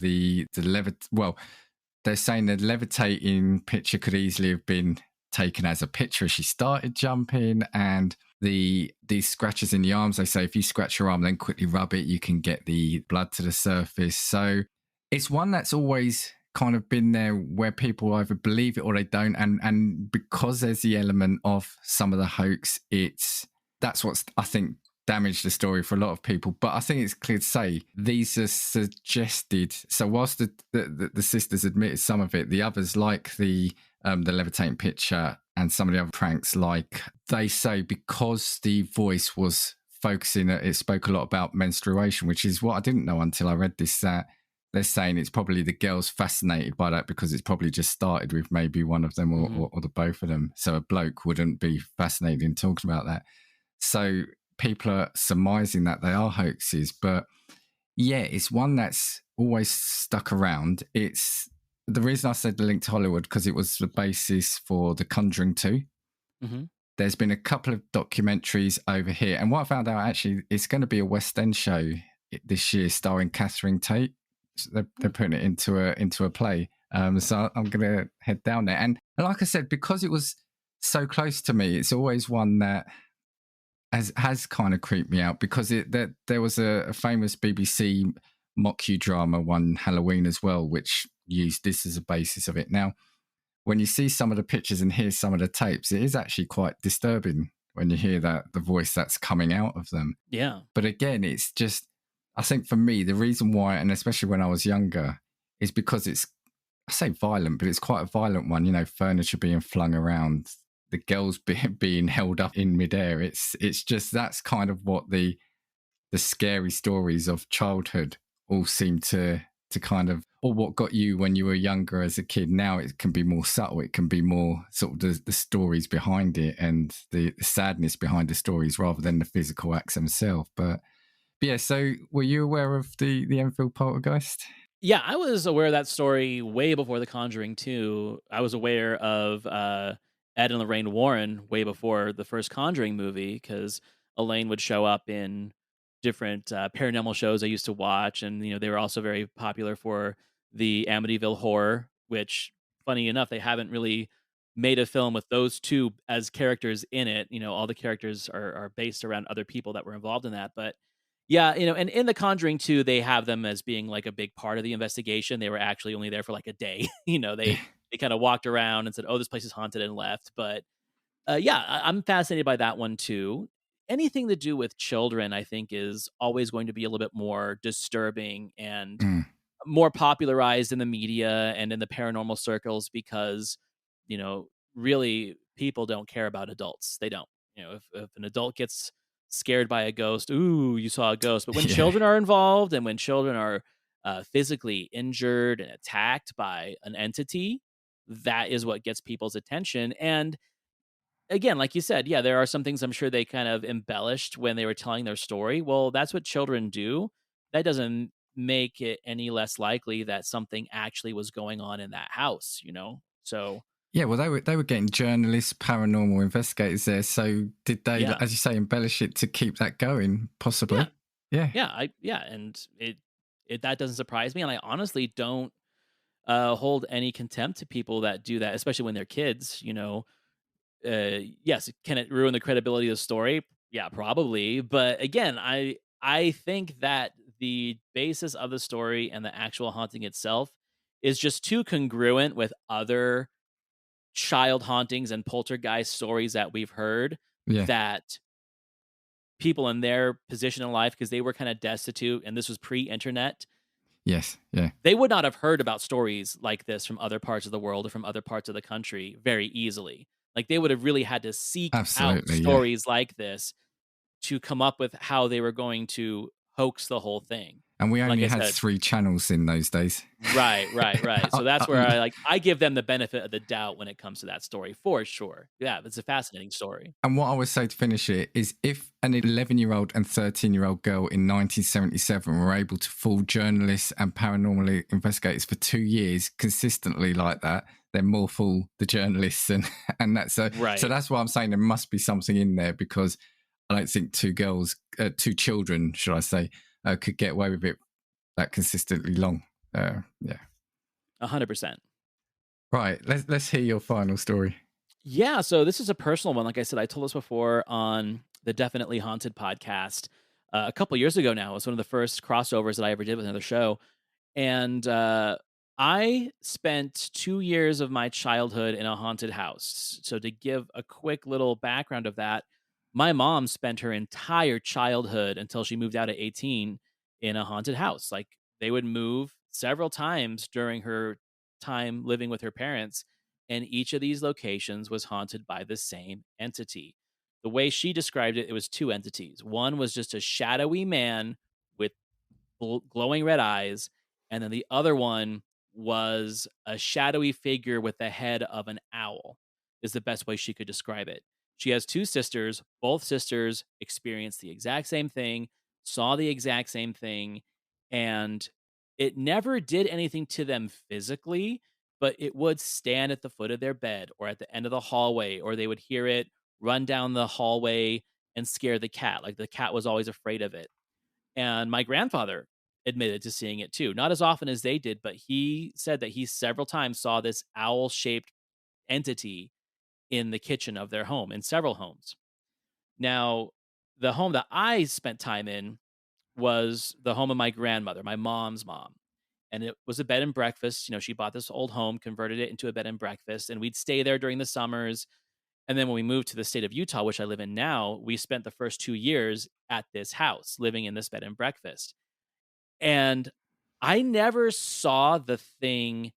they're saying the levitating picture could easily have been taken as a picture as she started jumping, and these scratches in the arms, they say if you scratch your arm then quickly rub it, you can get the blood to the surface. So it's one that's always kind of been there where people either believe it or they don't, and because there's the element of some of the hoax, that's what's, I think, damaged the story for a lot of people. But I think it's clear to say these are suggested. So whilst the sisters admitted some of it, the others, like the levitating picture and some of the other pranks, like they say, because the voice was focusing, it spoke a lot about menstruation, which is what I didn't know until I read this, that they're saying it's probably the girls fascinated by that because it's probably just started with maybe one of them or the both of them. So a bloke wouldn't be fascinated in talking about that. So people are surmising that they are hoaxes. But yeah, it's one that's always stuck around. It's the reason I said the link to Hollywood, because it was the basis for The Conjuring 2. Mm-hmm. There's been a couple of documentaries over here. And what I found out, actually, it's going to be a West End show this year starring Catherine Tate. So they're putting it into a play. So I'm going to head down there. And like I said, because it was so close to me, it's always one that has kind of creeped me out, because there was a famous BBC mockudrama one Halloween as well, which used this as a basis of it. Now, when you see some of the pictures and hear some of the tapes, it is actually quite disturbing when you hear that the voice that's coming out of them. Yeah. But again, it's just, I think for me, the reason why, and especially when I was younger, is because it's, I say violent, but it's quite a violent one, furniture being flung around, the girls being held up in midair. It's just, that's kind of what the scary stories of childhood all seem to kind of, or what got you when you were younger as a kid. Now it can be more subtle. It can be more sort of the stories behind it and the sadness behind the stories rather than the physical acts themselves. But yeah, so were you aware of the Enfield Poltergeist? Yeah, I was aware of that story way before The Conjuring 2. I was aware of Ed and Lorraine Warren way before the first Conjuring movie, because Elaine would show up in different paranormal shows I used to watch, and they were also very popular for the Amityville Horror, which, funny enough, they haven't really made a film with those two as characters in it. All the characters are based around other people that were involved in that. But yeah, and in The Conjuring 2, they have them as being like a big part of the investigation. They were actually only there for like a day. Yeah. They kind of walked around and said, "Oh, this place is haunted," and left. But yeah, I'm fascinated by that one too. Anything to do with children, I think, is always going to be a little bit more disturbing and Mm. more popularized in the media and in the paranormal circles because, really people don't care about adults. They don't. If an adult gets scared by a ghost, ooh, you saw a ghost. But when Yeah. children are involved and when children are physically injured and attacked by an entity, that is what gets people's attention. And again, like you said, yeah, there are some things I'm sure they kind of embellished when they were telling their story. Well, that's what children do. That doesn't make it any less likely that something actually was going on in that house. So, Yeah, well, they were getting journalists, paranormal investigators there. So did they, yeah. as you say, embellish it to keep that going? Yeah. Possibly. Yeah. And it that doesn't surprise me, and I honestly don't hold any contempt to people that do that, especially when they're kids. Yes, can it ruin the credibility of the story? Yeah, probably. But again, I think that the basis of the story and the actual haunting itself is just too congruent with other child hauntings and poltergeist stories that we've heard Yeah. that people in their position in life, because they were kind of destitute and this was pre-internet, Yes. Yeah. they would not have heard about stories like this from other parts of the world or from other parts of the country very easily. Like, they would have really had to seek out Absolutely. Yeah. stories like this to come up with how they were going to hoax the whole thing. And we Like only I had said, 3 channels in those days. right. So that's where Um, I give them the benefit of the doubt when it comes to that story for sure. Yeah, it's a fascinating story. And what I would say to finish it is if an 11-year-old and 13-year-old girl in 1977 were able to fool journalists and paranormal investigators for 2 years consistently like that, then more fool the journalists. And that's so Right. that's why I'm saying there must be something in there, because I don't think 2 children, should I say, could get away with it that consistently long. Yeah. 100%. Right. Let's hear your final story. Yeah, so this is a personal one. Like I said, I told this before on the Definitely Haunted podcast a couple years ago now. It was one of the first crossovers that I ever did with another show. And I spent 2 years of my childhood in a haunted house. So to give a quick little background of that, my mom spent her entire childhood until she moved out at 18 in a haunted house. Like, they would move several times during her time living with her parents, and each of these locations was haunted by the same entity. The way she described it, it was two entities. One was just a shadowy man with glowing red eyes, and then the other one was a shadowy figure with the head of an owl, is the best way she could describe it. She has two sisters. Both sisters experienced the exact same thing, saw the exact same thing, and it never did anything to them physically, but it would stand at the foot of their bed or at the end of the hallway, or they would hear it run down the hallway and scare the cat. Like, the cat was always afraid of it. And my grandfather admitted to seeing it too. Not as often as they did, but he said that he several times saw this owl-shaped entity in the kitchen of their home, in several homes. Now, the home that I spent time in was the home of my grandmother, my mom's mom. And it was a bed and breakfast. She bought this old home, converted it into a bed and breakfast, and we'd stay there during the summers. And then when we moved to the state of Utah, which I live in now, we spent the first 2 years at this house, living in this bed and breakfast. And I never saw the thing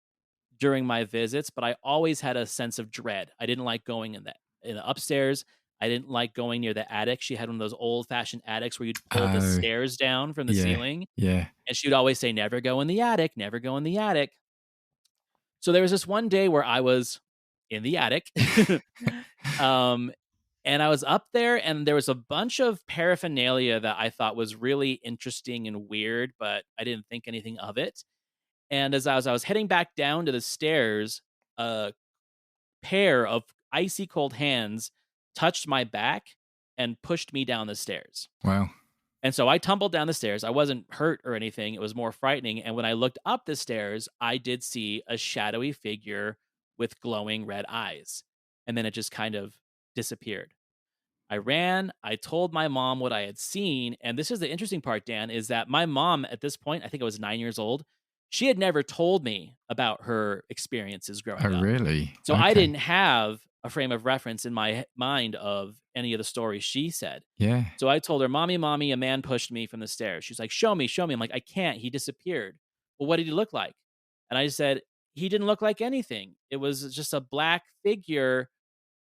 during my visits, but I always had a sense of dread. I didn't like going in the upstairs. I didn't like going near the attic. She had one of those old-fashioned attics where you'd pull the Oh, stairs down from the yeah. ceiling, Yeah. and she would always say, "Never go in the attic, never go in the attic." So there was this one day where I was in the attic, um, and I was up there, and there was a bunch of paraphernalia that I thought was really interesting and weird, but I didn't think anything of it. And as I was heading back down to the stairs, a pair of icy cold hands touched my back and pushed me down the stairs. Wow. And so I tumbled down the stairs. I wasn't hurt or anything. It was more frightening. And when I looked up the stairs, I did see a shadowy figure with glowing red eyes. And then it just kind of disappeared. I ran, I told my mom what I had seen, and this is the interesting part, Dan, is that my mom at this point, I think I was 9 years old, she had never told me about her experiences Oh, growing up. really? So I Okay. didn't have a frame of reference in my mind of any of the stories she said. Yeah. So I told her, "Mommy, mommy, a man pushed me from the stairs." She's like, "Show me, show me." I'm like, "I can't. He disappeared." "Well, what did he look like?" And I said, "He didn't look like anything. It was just a black figure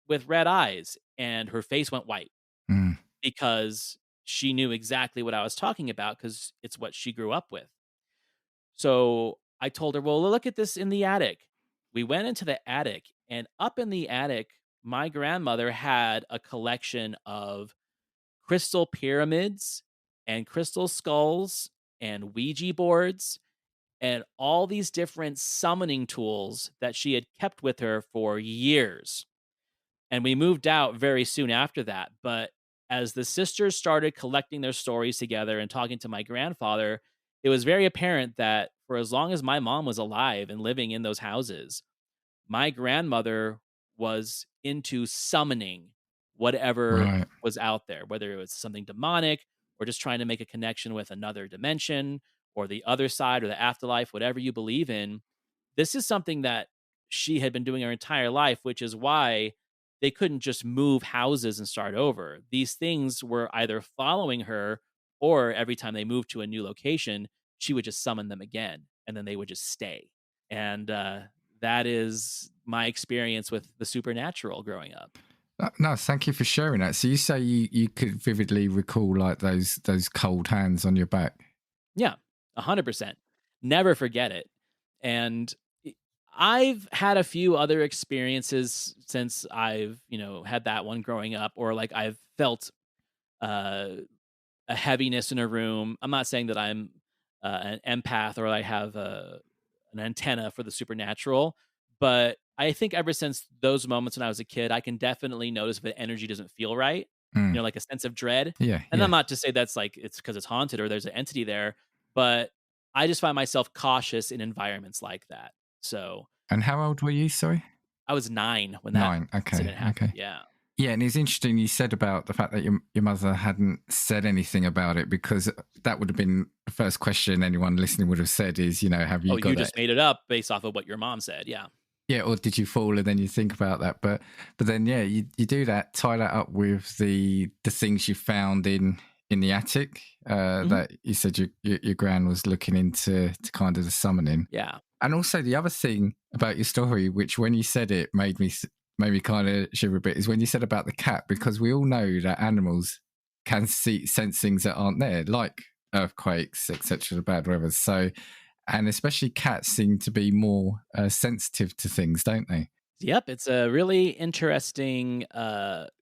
with red eyes." And her face went white Mm, because she knew exactly what I was talking about because it's what she grew up with. So I told her, "Well, look at this in the attic." We went into the attic, and up in the attic, my grandmother had a collection of crystal pyramids and crystal skulls and Ouija boards and all these different summoning tools that she had kept with her for years. And we moved out very soon after that. But as the sisters started collecting their stories together and talking to my grandfather, it was very apparent that for as long as my mom was alive and living in those houses, my grandmother was into summoning whatever right. was out there, whether it was something demonic or just trying to make a connection with another dimension or the other side or the afterlife, whatever you believe in. This is something that she had been doing her entire life, which is why they couldn't just move houses and start over. These things were either following her, or every time they moved to a new location, she would just summon them again and then they would just stay. And that is my experience with the supernatural growing up. No, thank you for sharing that. So you say you could vividly recall like those cold hands on your back. Yeah, 100%. Never forget it. And I- I've had a few other experiences since I've, had that one growing up, or like I've felt uh, a heaviness in a room. I'm not saying that I'm an empath or I have an antenna for the supernatural, but I think ever since those moments when I was a kid, I can definitely notice if the energy doesn't feel right, Mm, like a sense of dread. yeah, And I'm yeah. not to say that's like it's because it's haunted or there's an entity there, but I just find myself cautious in environments like that. So And how old were you? Sorry, I was 9 when that 9. Okay, incident happened. okay. Yeah. Yeah, and it's interesting you said about the fact that your mother hadn't said anything about it, because that would have been the first question anyone listening would have said is, have you Oh, you got that? just made it up based off of what your mom said. Yeah. Yeah, or did you fall? And then you think about that, but then yeah, you do that, tie that up with the things you found in the attic, Mhm. that you said your gran was looking into to kind of the summoning. Yeah. And also the other thing about your story, which when you said it made me kind of shiver a bit, is when you said about the cat, because we all know that animals can sense things that aren't there, like earthquakes, etc., the bad weather. So, and especially cats seem to be more sensitive to things, don't they? Yep, it's a really interesting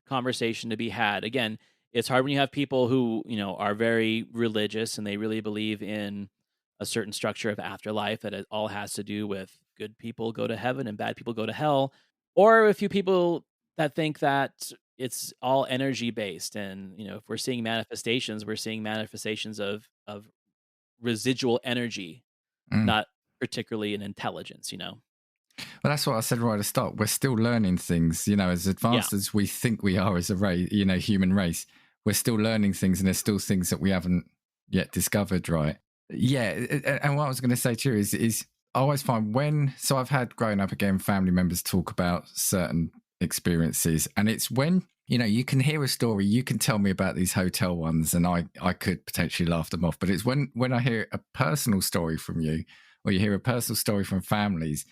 conversation to be had. Again, it's hard when you have people who are very religious and they really believe in a certain structure of afterlife that it all has to do with good people go to heaven and bad people go to hell, or a few people that think that it's all energy based. And if we're seeing manifestations of residual energy, Mm. not particularly an intelligence. Well, that's what I said right at the start. We're still learning things, as Yeah. advanced as we think we are as a race, human race. We're still learning things, and there's still things that we haven't yet discovered, right? Yeah, and what I was going to say to you is I always find so I've had growing up again, family members talk about certain experiences, and it's when you can hear a story, you can tell me about these hotel ones, and I could potentially laugh them off, but it's when I hear a personal story from you, or you hear a personal story from families,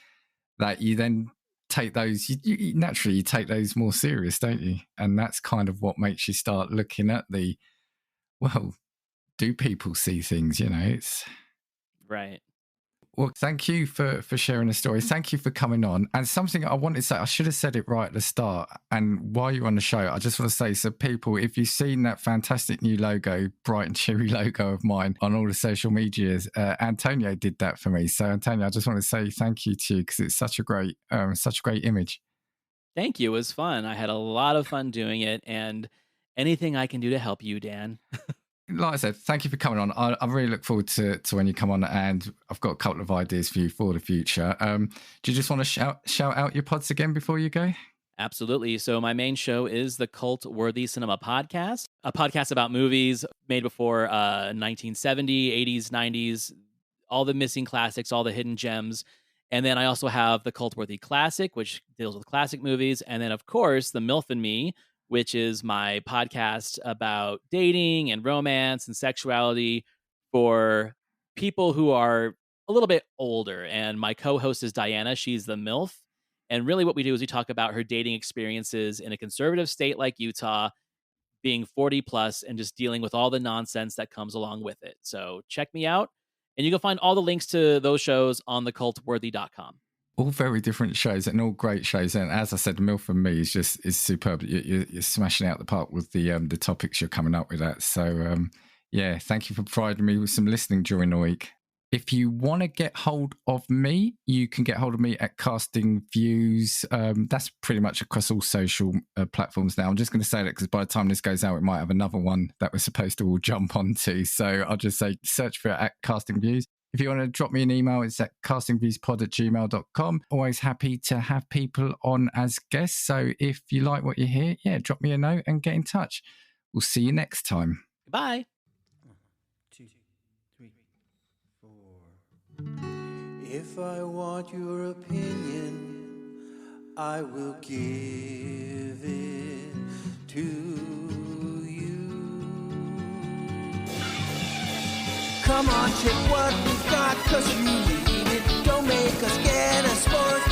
that you then take those naturally you take those more serious, don't you? And that's kind of what makes you start looking at well, do people see things? It's Right. well, thank you for sharing the story. Thank you for coming on. And something I wanted to say, I should have said it right at the start. And while you're on the show, I just want to say, so people, if you've seen that fantastic new logo, bright and cheery logo of mine on all the social medias, Antonio did that for me. So Antonio, I just want to say thank you to you, because it's such a great image. Thank you. It was fun. I had a lot of fun doing it, and anything I can do to help you, Dan. Like I said, thank you for coming on. I really look forward to when you come on, and I've got a couple of ideas for you for the future. Do you just want to shout out your pods again before you go? Absolutely. So my main show is the Cultworthy Cinema Podcast, a podcast about movies made before 1970, 80s, 90s, all the missing classics, all the hidden gems. And then I also have the Cultworthy Classic, which deals with classic movies. And then, of course, the Milf and Me, which is my podcast about dating and romance and sexuality for people who are a little bit older. And my co-host is Diana. She's the Milf. And really what we do is we talk about her dating experiences in a conservative state like Utah, being 40 plus and just dealing with all the nonsense that comes along with it. So check me out. And you can find all the links to those shows on thecultworthy.com. All very different shows and all great shows. And as I said, Milf and Me is superb. You're smashing out the park with the topics you're coming up with that. So, yeah, thank you for providing me with some listening during the week. If you want to get hold of me, you can get hold of me at Casting Views. That's pretty much across all social platforms now. I'm just going to say that because by the time this goes out, it might have another one that we're supposed to all jump onto. So I'll just say search for it at Casting Views. If you want to drop me an email, it's at castingviewspod@gmail.com. Always happy to have people on as guests. So if you like what you hear, drop me a note and get in touch. We'll see you next time. Bye. 1, 2, 3, 4. If I want your opinion, I will give it to you. Come on, check what we've got, 'cause you need it. Don't make us get a sport.